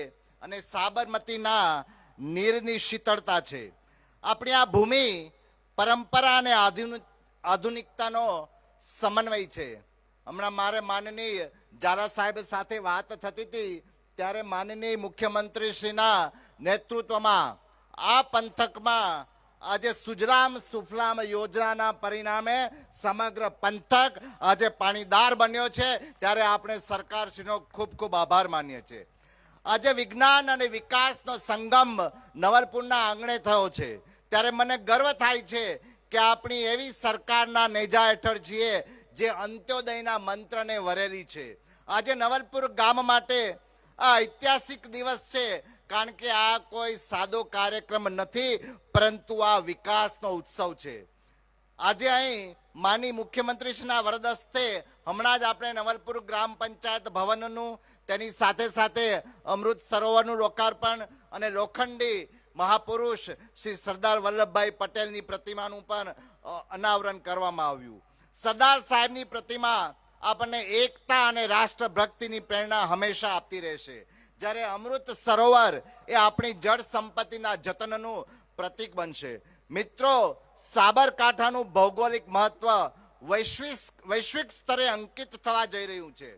અને સાબરમતીના નીરની શીતળતા છે. આપણી આ ભૂમિ પરંપરા અને આધુનિકતાનો સમન્વય છે. હમણાં મારે માનનીય ઝાલા સાહેબ સાથે વાત થતી હતી ત્યારે માનનીય મુખ્યમંત્રીશ્રીના નેતૃત્વમાં આ પંથકમાં આજે સુજલામ સુફલામ યોજનાના પરિણામે સમગ્ર પંથક આજે પાણીદાર બન્યો છે. ત્યારે આપણે સરકારશ્રીનો ખૂબ ખૂબ આભાર માનીએ છીએ. આજે વિજ્ઞાન અને વિકાસનો સંગમ નવલપુરના આંગણે થયો છે ત્યારે મને ગર્વ થાય છે કે આપણી એવી સરકારના નેજા હેઠળ છીએ જે અંત્યોદયના મંત્રને વરેલી છે. આજે નવલપુર ગામ માટે આ ઐતિહાસિક દિવસ છે, કારણ કે આ કોઈ સાદો કાર્યક્રમ નથી, પરંતુ આ વિકાસનો ઉત્સવ છે. આજે અહીં માનનીય મુખ્યમંત્રીશ્રીના વરદ હસ્તે હમણાં જ આપણે નવલપુર ગ્રામ પંચાયત ભવનનું, તેની સાથે સાથે અમૃત સરોવરનું લોકાર્પણ અને લોખંડી મહાપુરુષ શ્રી સરદાર વલ્લભભાઈ પટેલની પ્રતિમાનું પણ અનાવરણ કરવામાં આવ્યું. સરદાર સાહેબની પ્રતિમા આપણને એકતા અને રાષ્ટ્રભક્તિની પ્રેરણા હંમેશા આપતી રહેશે, જ્યારે અમૃત સરોવર એ આપણી જળ સંપત્તિના જતનનું પ્રતીક બનશે. મિત્રો, સાબરકાંઠાનું ભૌગોલિક મહત્વ વૈશ્વિક સ્તરે અંકિત થવા જઈ રહ્યું છે.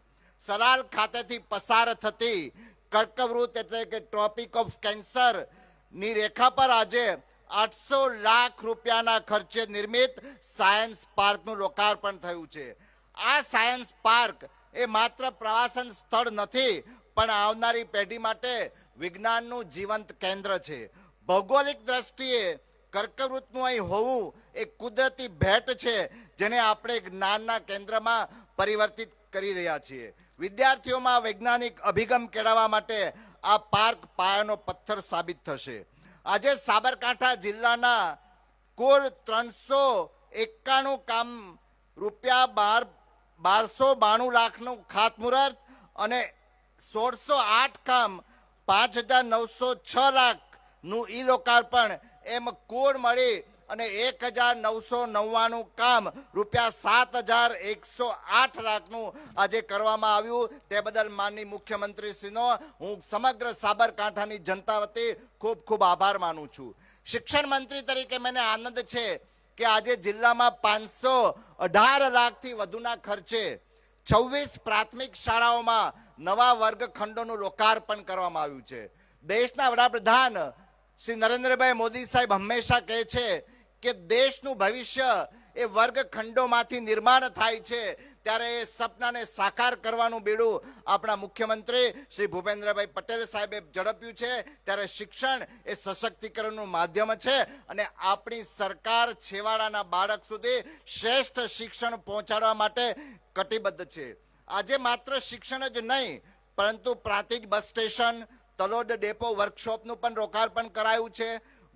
સલાલ ખાતેથી પસાર થતી કર્કવૃત એટલે કે ટ્રોપિક ઓફ કેન્સર ની રેખા પર આજે 800 લાખ રૂપિયાના ખર્ચે નિર્મિત સાયન્સ પાર્કનું લોકાર્પણ થયું છે. આ સાયન્સ પાર્ક એ માત્ર પ્રવાસન સ્થળ નથી, પણ આવનારી પેઢી માટે વિજ્ઞાનનું જીવંત કેન્દ્ર છે. ભૌગોલિક દ્રષ્ટિએ કર્કવૃતનું અહીં હોવું એ કુદરતી ભેટ છે, જેને આપણે જ્ઞાનના કેન્દ્રમાં પરિવર્તિત કરી રહ્યા છીએ. વિદ્યાર્થીઓમાં વૈજ્ઞાનિક અભિગમ કેળવવા માટે આ પાર્ક પાયાનો પથ્થર સાબિત થશે. આજે સાબરકાંઠા જિલ્લાના કુલ 391 કામ રૂપિયા 1292 લાખનું ખાતમુહૂર્ત અને 1608 કામ 5906 લાખનું ઈ લોકાર્પણ, એમ કુલ મળી અને 1999 કામ રૂપિયા 7108 લાખનું આજે કરવામાં આવ્યું. તે બદલ માનનીય મુખ્યમંત્રીશ્રીનો હું સમગ્ર સાબરકાંઠાની જનતા વતી ખૂબ ખૂબ આભાર માનું છું. શિક્ષણ મંત્રી તરીકે મને આનંદ છે કે આજે જિલ્લામાં 518 લાખથી વધુના ખર્ચે 26 પ્રાથમિક શાળાઓમાં નવા વર્ગખંડોનું લોકાર્પણ કરવામાં આવ્યું છે. દેશના વડાપ્રધાન શ્રી નરેન્દ્રભાઈ મોદી સાહેબ હંમેશા કહે છે કે દેશનું ભવિષ્ય એ વર્ગખંડોમાંથી નિર્માણ થાય છે, ત્યારે એ સપનાને સાકાર કરવાનું બીડું આપણા મુખ્યમંત્રી શ્રી ભૂપેન્દ્રભાઈ પટેલ સાહેબે ઝડપ્યું છે. ત્યારે શિક્ષણ એ સશક્તિકરણનું માધ્યમ છે અને આપણી સરકાર છેવાડાના બાળક સુધી શ્રેષ્ઠ શિક્ષણ પહોંચાડવા માટે કટિબદ્ધ છે. આજે માત્ર શિક્ષણ જ નહીં, પરંતુ Prantij bus station, Talod depot વર્કશોપનું પણ લોકાર્પણ કરાયું છે.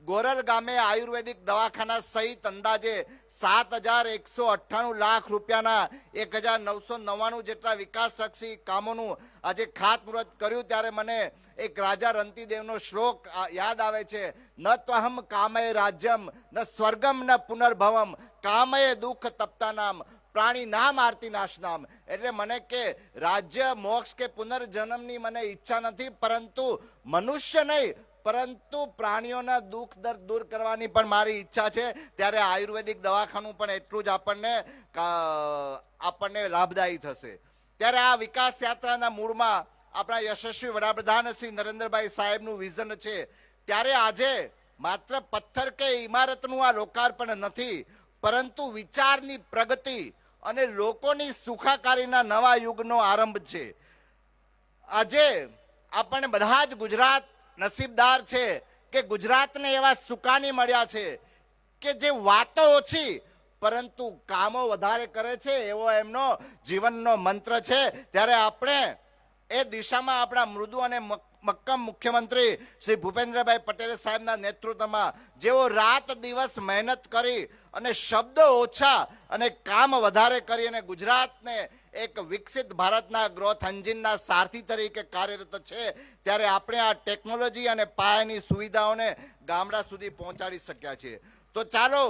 ગોરલ ગામે આયુર્વેદિક દવાખાના સહિત અંદાજે 7,198 લાખ રૂપિયાના 1,999 જેટલા વિકાસલક્ષી કામોનું આજે ખાતમુહૂર્ત કર્યું. ત્યારે મને એક રાજા રંતીદેવનો શ્લોક યાદ આવે છે, ન ત્વહમ કામય રાજ્યમ ન સ્વર્ગમ ન પુનર્ભવમ કામય દુઃખ તપ્તાનામ પ્રાણી નામ આરતી નાશનામ. એટલે મને કે રાજ્ય, મોક્ષ કે પુનર્જન્મની મને ઈચ્છા નથી, પરંતુ મનુષ્ય નહીં પરંતુ પ્રાણીઓના દુઃખ દર્દ દૂર કરવાની પણ મારી ઈચ્છા છે. ત્યારે આયુર્વેદિક દવાખાનું પણ એટલું જ આપણને લાભદાયી થશે. ત્યારે આ વિકાસ યાત્રાના મૂળમાં આપણા યશસ્વી વડાપ્રધાન શ્રી નરેન્દ્રભાઈ સાહેબનું વિઝન છે. ત્યારે આજે માત્ર પથ્થર કે ઇમારતનું આ લોકાર્પણ નથી, પરંતુ વિચારની પ્રગતિ અને લોકોની સુખાકારીના નવા યુગનો આરંભ છે. આજે આપણને બધા જ ગુજરાત નસીબદાર છે કે ગુજરાતને એવા સુકાની મળ્યા છે કે જે વાતો ઓછી પરંતુ કામો વધારે કરે છે, એવો એમનો જીવનનો મંત્ર છે. ત્યારે આપણે એ દિશામાં આપણા મૃદુ અને મક્કમ મુખ્યમંત્રી શ્રી ભૂપેન્દ્રભાઈ પટેલ સાહેબના નેતૃત્વમાં જેઓ રાત દિવસ મહેનત કરી અને શબ્દો ઓછા અને કામ વધારે કરી અને ગુજરાતને એક વિકસિત ભારતના ગ્રોથ એન્જિનના સારથી તરીકે કાર્યરત છે, ત્યારે આપણે આ ટેકનોલોજી અને પાયાની સુવિધાઓને ગામડા સુધી પહોંચાડી શક્યા છીએ. તો ચાલો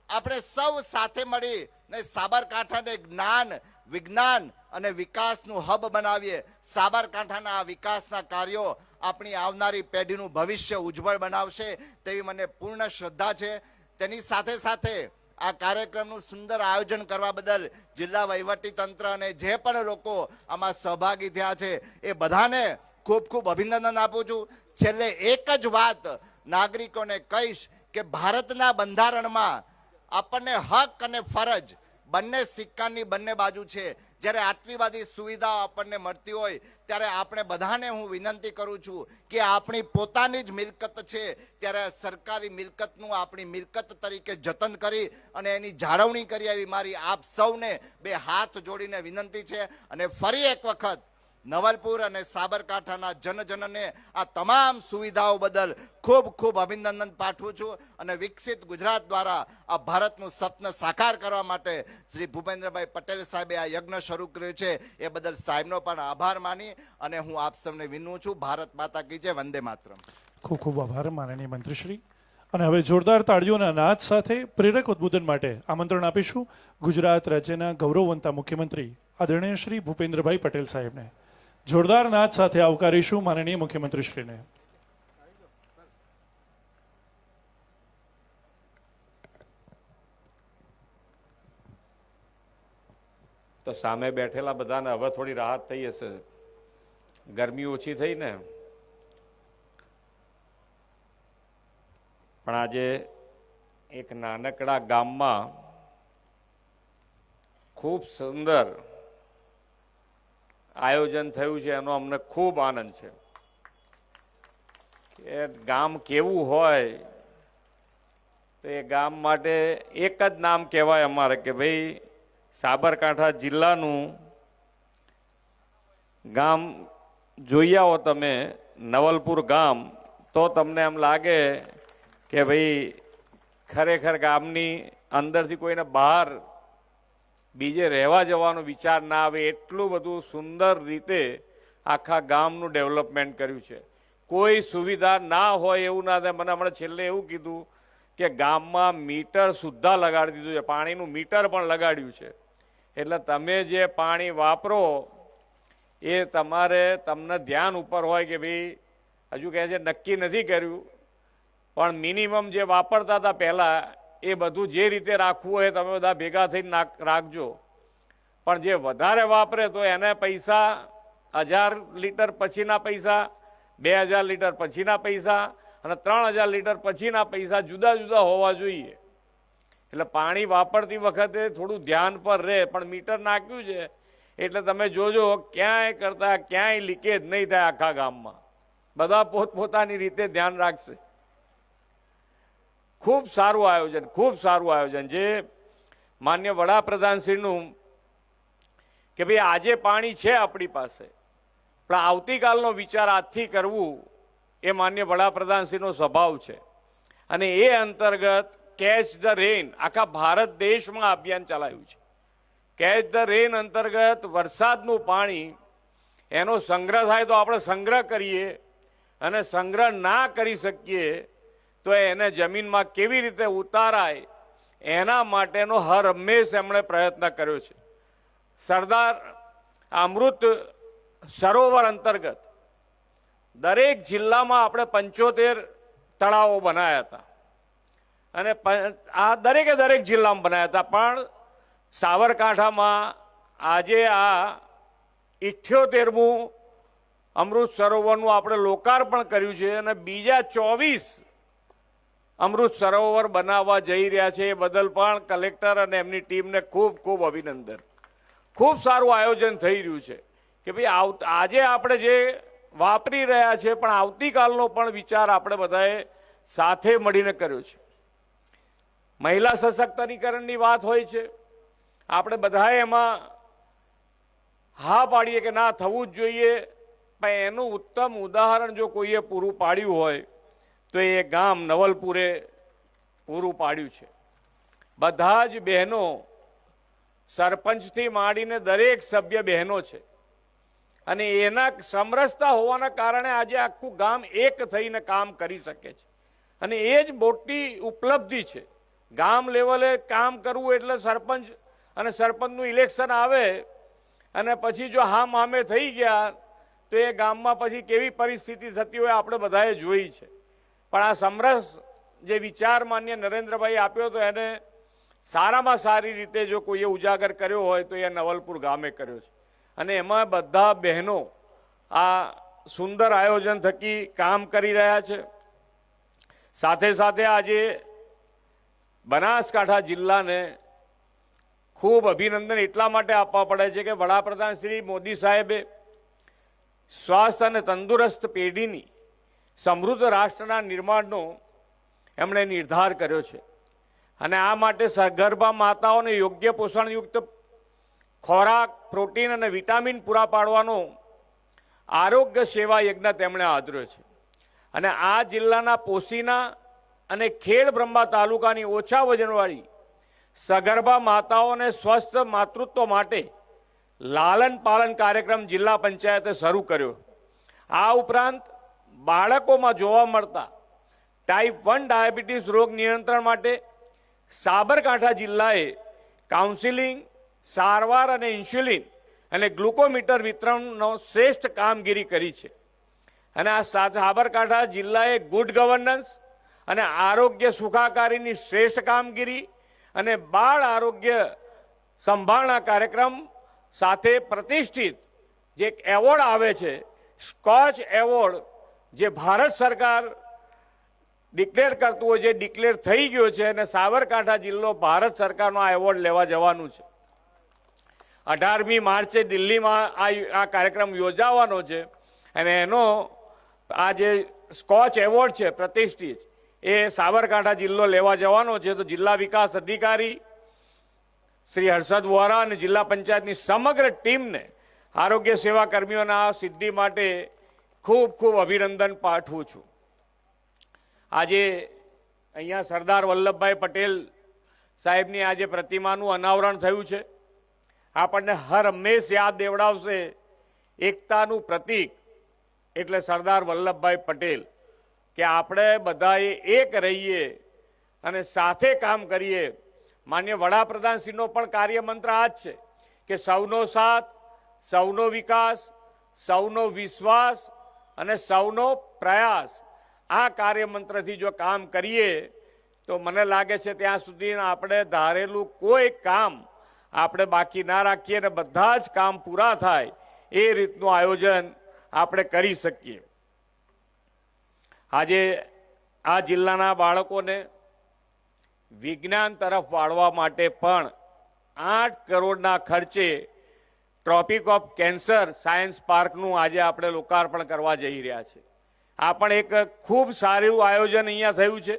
આપણે સૌ સાથે મળી ને સાબરકાંઠાને જ્ઞાન, વિજ્ઞાન અને વિકાસનું હબ બનાવીએ. સાબરકાંઠાના આ વિકાસના કાર્યો આપણી આવનારી પેઢીનું ભવિષ્ય ઉજ્જવળ બનાવશે તેવી મને પૂર્ણ શ્રદ્ધા છે. તેની સાથે સાથે આ કાર્યક્રમનું સુંદર આયોજન કરવા બદલ જિલ્લા વહીવટી તંત્ર અને જે પણ લોકો આમાં સહભાગી થયા છે એ બધાને ખૂબ ખૂબ અભિનંદન આપું છું. છેલ્લે એક જ વાત નાગરિકોને કહીશ કે ભારતના બંધારણમાં આપણને હક અને ફરજ બંને સિક્કાની બંને બાજુ છે. જ્યારે આટલી બધી સુવિધાઓ આપણને મળતી હોય ત્યારે આપણે બધાને હું વિનંતી કરું છું કે આપણી પોતાની જ મિલકત છે, ત્યારે સરકારી મિલકતનું આપણી મિલકત તરીકે જતન કરી અને એની જાળવણી કરી, એવી મારી આપ સૌને બે હાથ જોડીને વિનંતી છે. અને ફરી એક વખત નવલપુર અને સાબરકાંઠાના જનજનને આ તમામ સુવિધાઓ બદલ ખૂબ ખૂબ અભિનંદન પાઠવું છું. અને વિકસિત ગુજરાત દ્વારા આ ભારતનું સ્વપ્ન સાકાર કરવા માટે શ્રી ભૂપેન્દ્રભાઈ પટેલ સાહેબે આ યજ્ઞ શરૂ કર્યો છે, એ બદલ સાહેબનો પણ આભાર માની અને હું આપ સૌને વિનવું છું. ભારત માતા કી જય, વંદે માતરમ. ખૂબ ખૂબ આભાર માનનીય મંત્રીશ્રી. અને હવે જોરદાર તાળીઓના નાદ સાથે પ્રેરક ઉદ્બોધન માટે આમંત્રણ આપીશું ગુજરાત રાજ્યના ગૌરવવંતા મુખ્યમંત્રી આદરણીય શ્રી ભૂપેન્દ્રભાઈ પટેલ સાહેબને. જોરદાર નાદ સાથે આવકારીશું માનનીય મુખ્યમંત્રીશ્રીને. તો સામે બેઠેલા બધાને હવે થોડી રાહત થઈ હશે, ગરમી ઓછી થઈ ને. પણ આજે એક નાનકડા ગામમાં ખૂબ સુંદર આયોજન થયું છે, એનો અમને ખૂબ આનંદ છે. કે ગામ કેવું હોય તો એ ગામ માટે એક જ નામ કહેવાય અમારે કે ભાઈ સાબરકાંઠા જિલ્લાનું ગામ જોઈ આવો તમે, નવલપુર ગામ, તો તમને એમ લાગે કે ભાઈ ખરેખર ગામની અંદરથી કોઈને બહાર બીજે રહેવા જવાનો વિચાર ના આવે, એટલું બધું સુંદર રીતે આખા ગામનું ડેવલપમેન્ટ કર્યું છે. કોઈ સુવિધા ના હોય એવું ના થાય. મને હમણાં છેલ્લે એવું કીધું કે ગામમાં મીટર સુદ્ધા લગાડી દીધું છે, પાણીનું મીટર પણ લગાડ્યું છે. એટલે તમે જે પાણી વાપરો એ તમને ધ્યાન ઉપર હોય કે ભાઈ હજુ કહે છે નક્કી નથી કર્યું, પણ મિનિમમ જે વાપરતા હતા પહેલાં એ બધું જે રીતે રાખવું હોય તમે બધા ભેગા થઈને રાખજો. પણ જે વધારે વાપરે તો એને પૈસા 1000 લીટર પછીના પૈસા, 2000 લીટર પછીના પૈસા અને 3000 લીટર પછીના પૈસા જુદા જુદા હોવા જોઈએ. એટલે પાણી વાપરતી વખતે થોડું ધ્યાન પર રહે, પણ મીટર નાખ્યું છે એટલે તમે જોજો ક્યાંય કરતા ક્યાંય લીકેજ નહીં થાય આખા ગામમાં. બધા પોતપોતાની રીતે ધ્યાન રાખશે. ખૂબ સારું આયોજન, ખૂબ સારું આયોજન જે માન્ય વડાપ્રધાનશ્રીનું કે ભાઈ આજે પાણી છે આપણી પાસે, પણ આવતીકાલનો વિચાર આજથી કરવું એ માન્ય વડાપ્રધાનશ્રીનો સ્વભાવ છે. અને એ અંતર્ગત કેચ ધ રેન આખા ભારત દેશમાં અભિયાન ચલાવ્યું છે. કેચ ધ રેન અંતર્ગત વરસાદનું પાણી એનો સંગ્રહ થાય તો આપણે સંગ્રહ કરીએ, અને સંગ્રહ ના કરી શકીએ તો એને જમીનમાં કેવી રીતે ઉતારાય એના માટેનો હર હંમેશ એમણે પ્રયત્ન કર્યો છે. સરદાર અમૃત સરોવર અંતર્ગત દરેક જિલ્લામાં આપણે 75 તળાવો બનાવ્યા હતા, અને આ દરેક જિલ્લામાં બનાવ્યા હતા. પણ સાબરકાંઠામાં આજે આ 78મું અમૃત સરોવરનું આપણે લોકાર્પણ કર્યું છે, અને બીજા 24 અમૃત સરોવર બનાવવા જઈ રહ્યા છે. એ બદલ પણ કલેક્ટર અને એમની ટીમને ખૂબ ખૂબ અભિનંદન. ખૂબ સારું આયોજન થઈ રહ્યું છે કે ભાઈ આજે આપણે જે વાપરી રહ્યા છે, પણ આવતીકાલનો પણ વિચાર આપણે બધાએ સાથે મળીને કર્યો છે. મહિલા સશક્તિકરણની વાત હોય છે, આપણે બધાએ એમાં હા પાડીએ કે ના થવું જ જોઈએ, પણ એનું ઉત્તમ ઉદાહરણ જો કોઈએ પૂરું પાડ્યું હોય તો એ ગામ નવલપુરે પૂરું પાડ્યું છે. બધા જ બહેનો, સરપંચથી માંડીને દરેક સભ્ય બહેનો છે, અને એના સમરસતા હોવાના કારણે આજે આખું ગામ એક થઈને કામ કરી શકે છે. અને એ જ મોટી ઉપલબ્ધિ છે. ગામ લેવલે કામ કરવું એટલે સરપંચ અને સરપંચનું ઇલેક્શન આવે અને પછી જો હા મામે થઈ ગયા તો એ ગામમાં પછી કેવી પરિસ્થિતિ થતી હોય આપણે બધાએ જોઈ છે. પણ આ સમરસ જે વિચાર માન્ય નરેન્દ્રભાઈ આપ્યો તો એને સારામાં સારી રીતે જો કોઈએ ઉજાગર કર્યો હોય તો એ નવલપુર ગામે કર્યો છે. અને એમાં બધા બહેનો આ સુંદર આયોજન થકી કામ કરી રહ્યા છે. સાથે સાથે આજે બનાસકાંઠા જિલ્લાને ખૂબ અભિનંદન એટલા માટે આપવા પડે છે કે વડાપ્રધાન શ્રી મોદી સાહેબે સ્વાસ્થ્ય અને તંદુરસ્ત પેઢીની સમૃદ્ધ રાષ્ટ્રના નિર્માણનો એમણે નિર્ધાર કર્યો છે. અને આ માટે સગર્ભા માતાઓને યોગ્ય પોષણયુક્ત ખોરાક, પ્રોટીન અને વિટામિન પૂરા પાડવાનો આરોગ્ય સેવા યજ્ઞ તેમણે આદર્યો છે. અને આ જિલ્લાના પોશીના અને ખેડ બ્રહ્મા તાલુકાની ઓછા વજનવાળી સગર્ભા માતાઓને સ્વસ્થ માતૃત્વ માટે લાલન પાલન કાર્યક્રમ જિલ્લા પંચાયતે શરૂ કર્યો. આ ઉપરાંત બાળકોમાં જોવા મળતા ટાઈપ 1 ડાયાબિટીસ રોગ નિયંત્રણ માટે સાબરકાંઠા જિલ્લાએ કાઉન્સિલિંગ, સારવાર અને ઇન્સ્યુલિન અને ગ્લુકોમીટર વિતરણનો શ્રેષ્ઠ કામગીરી કરી છે. અને આ સાબરકાંઠા જિલ્લાએ ગુડ ગવર્નન્સ અને આરોગ્ય સુખાકારીની શ્રેષ્ઠ કામગીરી અને બાળ આરોગ્ય સંભાળના કાર્યક્રમ સાથે પ્રતિષ્ઠિત જે એક એવોર્ડ આવે છે, સ્કોચ એવોર્ડ, જે ભારત સરકાર ડિક્લેર કરતું હોય, જે ડિક્લેર થઈ ગયો છે, અને સાબરકાંઠા જિલ્લો ભારત સરકારનો આ એવોર્ડ લેવા જવાનું છે. 18મી માર્ચે દિલ્હીમાં આ કાર્યક્રમ યોજાવાનો છે. અને એનો આ જે સ્કોચ એવોર્ડ છે પ્રતિષ્ઠિત, એ સાબરકાંઠા જિલ્લો લેવા જવાનો છે. તો જિલ્લા વિકાસ અધિકારી શ્રી હર્ષદ વોરા અને જિલ્લા પંચાયતની સમગ્ર ટીમને, આરોગ્ય સેવા કર્મીઓના આ સિદ્ધિ માટે ખૂબ ખૂબ અભિનંદન પાઠવું છું. આજે અહીંયા સરદાર વલ્લભભાઈ પટેલ સાહેબની આજે પ્રતિમાનું અનાવરણ થયું છે. આપણને હર હંમેશ યાદ દેવડાવશે એકતાનું પ્રતીક એટલે સરદાર વલ્લભભાઈ પટેલ, કે આપણે બધાએ એક રહીએ અને સાથે કામ કરીએ. માન્ય વડાપ્રધાનશ્રીનો પણ કાર્યમંત્ર આ જ છે કે સૌનો સાથ, સૌનો વિકાસ, સૌનો વિશ્વાસ અને સૌનો પ્રયાસ. આ કાર્યમંત્રથી જો કામ કરીએ તો મને લાગે છે ત્યાં સુધી આપણે ધારેલું કોઈ કામ આપણે બાકી ના રાખીએ અને બધા જ કામ પૂરા થાય એ રીતનું આયોજન આપણે કરી શકીએ. આજે આ જિલ્લાના બાળકોને વિજ્ઞાન તરફ વાળવા માટે પણ 8 કરોડના ખર્ચે ટ્રોપિક ઓફ કેન્સર સાયન્સ પાર્કનું આજે આપણે લોકાર્પણ કરવા જઈ રહ્યા છે. આ પણ એક ખૂબ સારું આયોજન અહીંયા થયું છે.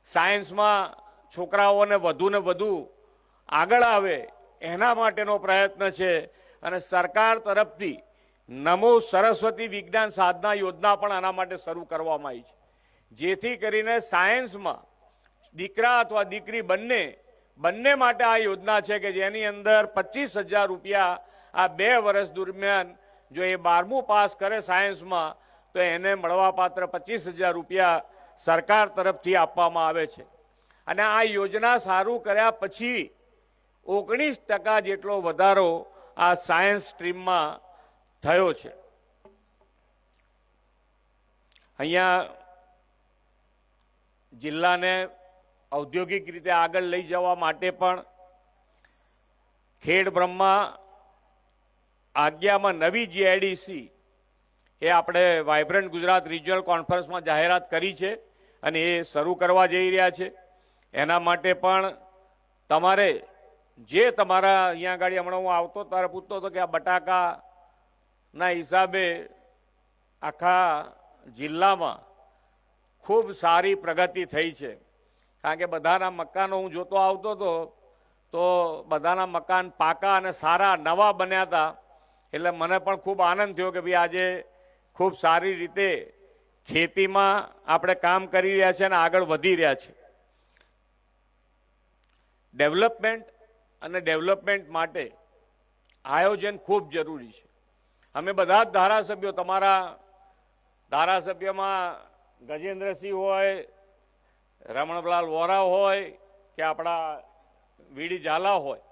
સાયન્સમાં છોકરાઓને વધુ ને વધુ આગળ આવે એના માટેનો પ્રયત્ન છે અને સરકાર તરફથી નમો સરસ્વતી વિજ્ઞાન સાધના યોજના પણ આના માટે શરૂ કરવામાં આવી છે, જેથી કરીને સાયન્સમાં દીકરા અથવા દીકરી બંને માટે આ યોજના છે કે જેની અંદર 25,000 રૂપિયા આ 2 વર્ષ દરમિયાન જો એ 12મું પાસ કરે સાયન્સમાં તો એને મળવાપાત્ર 25,000 રૂપિયા સરકાર તરફથી આપવામાં આવે છે. અને આ યોજના સારું કર્યા પછી 19% જેટલો વધારો આ સાયન્સ સ્ટ્રીમમાં થયો છે. અહીંયા જિલ્લાને ઔદ્યોગિક રીતે આગળ લઈ જવા માટે પણ ખેડ બ્રહ્મા આજ્ઞામાં નવી જીઆઈડીસી એ આપણે વાઇબ્રન્ટ ગુજરાત રિજિયનલ કોન્ફરન્સમાં જાહેરાત કરી છે અને એ શરૂ કરવા જઈ રહ્યા છે. એના માટે પણ તમારે જે તમારા અહીંયા આગળ હમણાં હું આવતો ત્યારે પૂછતો હતો કે આ બટાકાના હિસાબે આખા જિલ્લામાં ખૂબ સારી પ્રગતિ થઈ છે. કારણ કે બધાના મકાનો હું જોતો આવતો હતો તો બધાના મકાન પાકા અને સારા નવા બન્યા હતા. એટલે મને પણ ખૂબ આનંદ થયો કે ભાઈ આજે ખૂબ સારી રીતે ખેતીમાં આપણે કામ કરી રહ્યા છીએ અને આગળ વધી રહ્યા છે. ડેવલપમેન્ટ માટે આયોજન ખૂબ જરૂરી છે. અમે બધા જ ધારાસભ્યો, તમારા ધારાસભ્યમાં ગજેન્દ્રસિંહ હોય, રમણલાલ વોરા હોય કે આપણા વીડી ઝાલા હોય,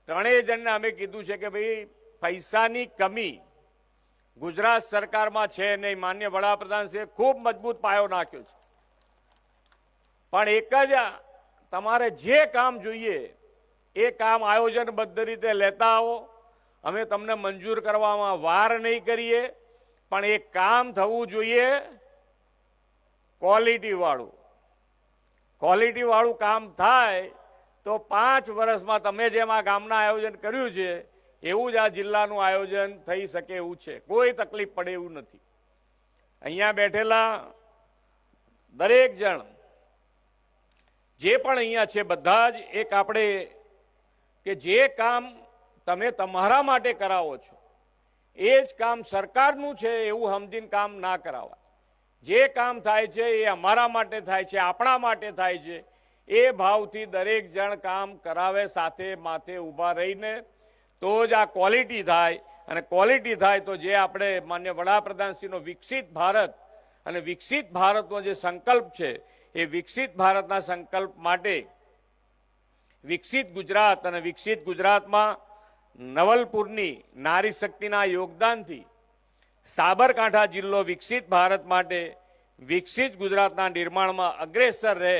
ત્રણેય જણને અમે કીધું છે કે ભાઈ પૈસાની કમી ગુજરાત સરકારમાં છે નહીં. માન્ય વડાપ્રધાનશ્રીએ ખૂબ મજબૂત પાયો નાખ્યો છે, પણ એક જ તમારે જે કામ જોઈએ એ કામ આયોજનબદ્ધ રીતે લેતા આવો. અમે તમને મંજૂર કરવામાં વાર નહીં કરીએ, પણ એ કામ થવું જોઈએ ક્વોલિટીવાળું કામ થાય તો 5 વર્ષમાં તમે જેમ આ ગામના આયોજન કર્યું છે એવું જ આ જિલ્લાનું આયોજન થઈ શકે એવું છે. કોઈ તકલીફ પડે એવું નથી. અહીંયા બેઠેલા દરેક જણ જે પણ અહીંયા છે બધા જ એક આપણે કે જે કામ તમે તમારા માટે કરાવો છો એ જ કામ સરકારનું છે એવું સમજીને કામ ના કરાવાય. જે કામ થાય છે એ અમારા માટે થાય છે, આપણા માટે થાય છે, એ ભાવથી દરેક જણ કામ કરાવે, સાથે માથે ઊભા રહીને, તો જ આ ક્વોલિટી થાય. અને ક્વોલિટી થાય તો જે આપણે માન્ય વડાપ્રધાનશ્રીનો વિકસિત ભારત અને વિકસિત ભારતનો જે સંકલ્પ છે એ વિકસિત ભારતના સંકલ્પ માટે વિકસિત ગુજરાત અને વિકસિત ગુજરાતમાં નવલપુરની નારી શક્તિના યોગદાનથી સાબરકાંઠા જિલ્લો વિકસિત ભારત માટે વિકસિત ગુજરાતના નિર્માણમાં અગ્રેસર રહે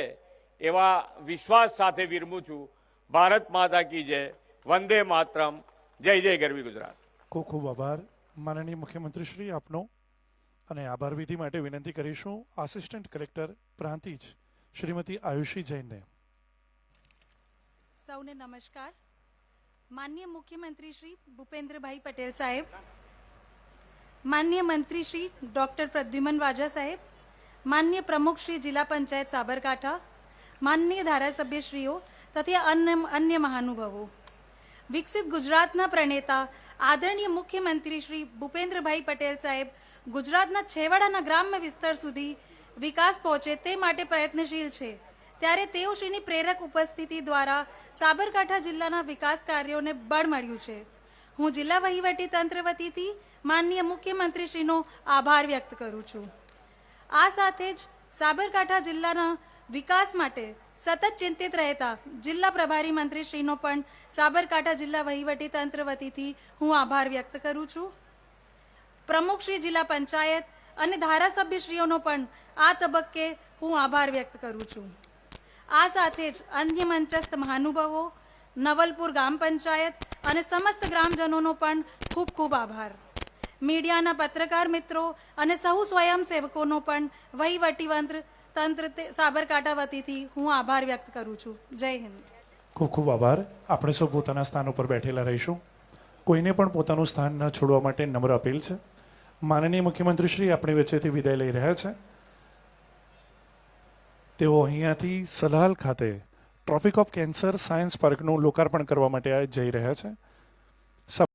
એવા વિશ્વાસ સાથે વિરમું છું. ભારત માતા કી જય, વંદે માતરમ, જય જય ગરવી ગુજરાત. ખૂબ ખૂબ આભાર માનનીય મુખ્યમંત્રી શ્રી આપનો. અને આભાર વિધિ માટે વિનંતી કરીશું આસિસ્ટન્ટ કલેક્ટર પ્રાંતિજ શ્રીમતી આયુષી જૈનને. સૌને નમસ્કાર. માનનીય મુખ્યમંત્રી શ્રી ભૂપેન્દ્રભાઈ પટેલ સાહેબ, માનનીય મંત્રી શ્રી ડોક્ટર પ્રદ્યુમન વાજા સાહેબ, માનનીય પ્રમુખ શ્રી જિલ્લા પંચાયત સાબરકાંઠા, માનનીય ધારાસભ્યશ્રીઓ તથા અન્ય મહાનુભાવો, વિકસિત ગુજરાતના પ્રણેતા આદરણીય મુખ્યમંત્રી શ્રી ભૂપેન્દ્રભાઈ પટેલ સાહેબ ગુજરાતના છેવાડાના ગ્રામ્ય વિસ્તાર સુધી વિકાસ પહોંચે તે માટે પ્રયત્નશીલ છે. ત્યારે તેઓશ્રીની પ્રેરક ઉપસ્થિતિ દ્વારા સાબરકાંઠા જિલ્લાના વિકાસ કાર્યોને બળ મળ્યું છે. હું જિલ્લા વહીવટી તંત્ર વતીથી માનનીય મુખ્યમંત્રીશ્રીનો આભાર વ્યક્ત કરું છું. આ સાથે જ સાબરકાંઠા જિલ્લાના વિકાસ માટે સતત ચિંતિત રહેતા જિલ્લા પ્રભારી મંત્રીશ્રીનો પણ સાબરકાંઠા જિલ્લા વહીવટી તંત્ર વતીથી હું આભાર વ્યક્ત કરું છું. પ્રમુખ શ્રી જિલ્લા પંચાયત અને ધારાસભ્યશ્રીઓનો પણ આ તબક્કે હું આભાર વ્યક્ત કરું છું. આ સાથે જ અન્ય મંચસ્થ મહાનુભાવો, નવલપુર ગ્રામ પંચાયત અને સમસ્ત ગ્રામજનોનો પણ ખૂબ ખૂબ આભાર. મીડિયાના પત્રકાર મિત્રો અને સહુ સ્વયંસેવકોનો પણ વહીવટી તંત્ર તંત્ર સાબરકાંઠા વતીથી હું આભાર વ્યક્ત કરું છું. જય હિન્દ. ખૂબ ખૂબ આભાર. આપણે સૌ પોતાના સ્થાન ઉપર બેઠેલા રહીશું. કોઈને પણ પોતાનું સ્થાન ન છોડવા માટે નમ્ર અપીલ છે. માનનીય મુખ્યમંત્રી શ્રી આપણી વચ્ચેથી વિદાય લઈ રહ્યા છે. તેઓ અહીંયાથી સલાલ ખાતે ટ્રોપિક ઓફ કેન્સર સાયન્સ પાર્કનું લોકાર્પણ કરવા માટે જઈ રહ્યા છે.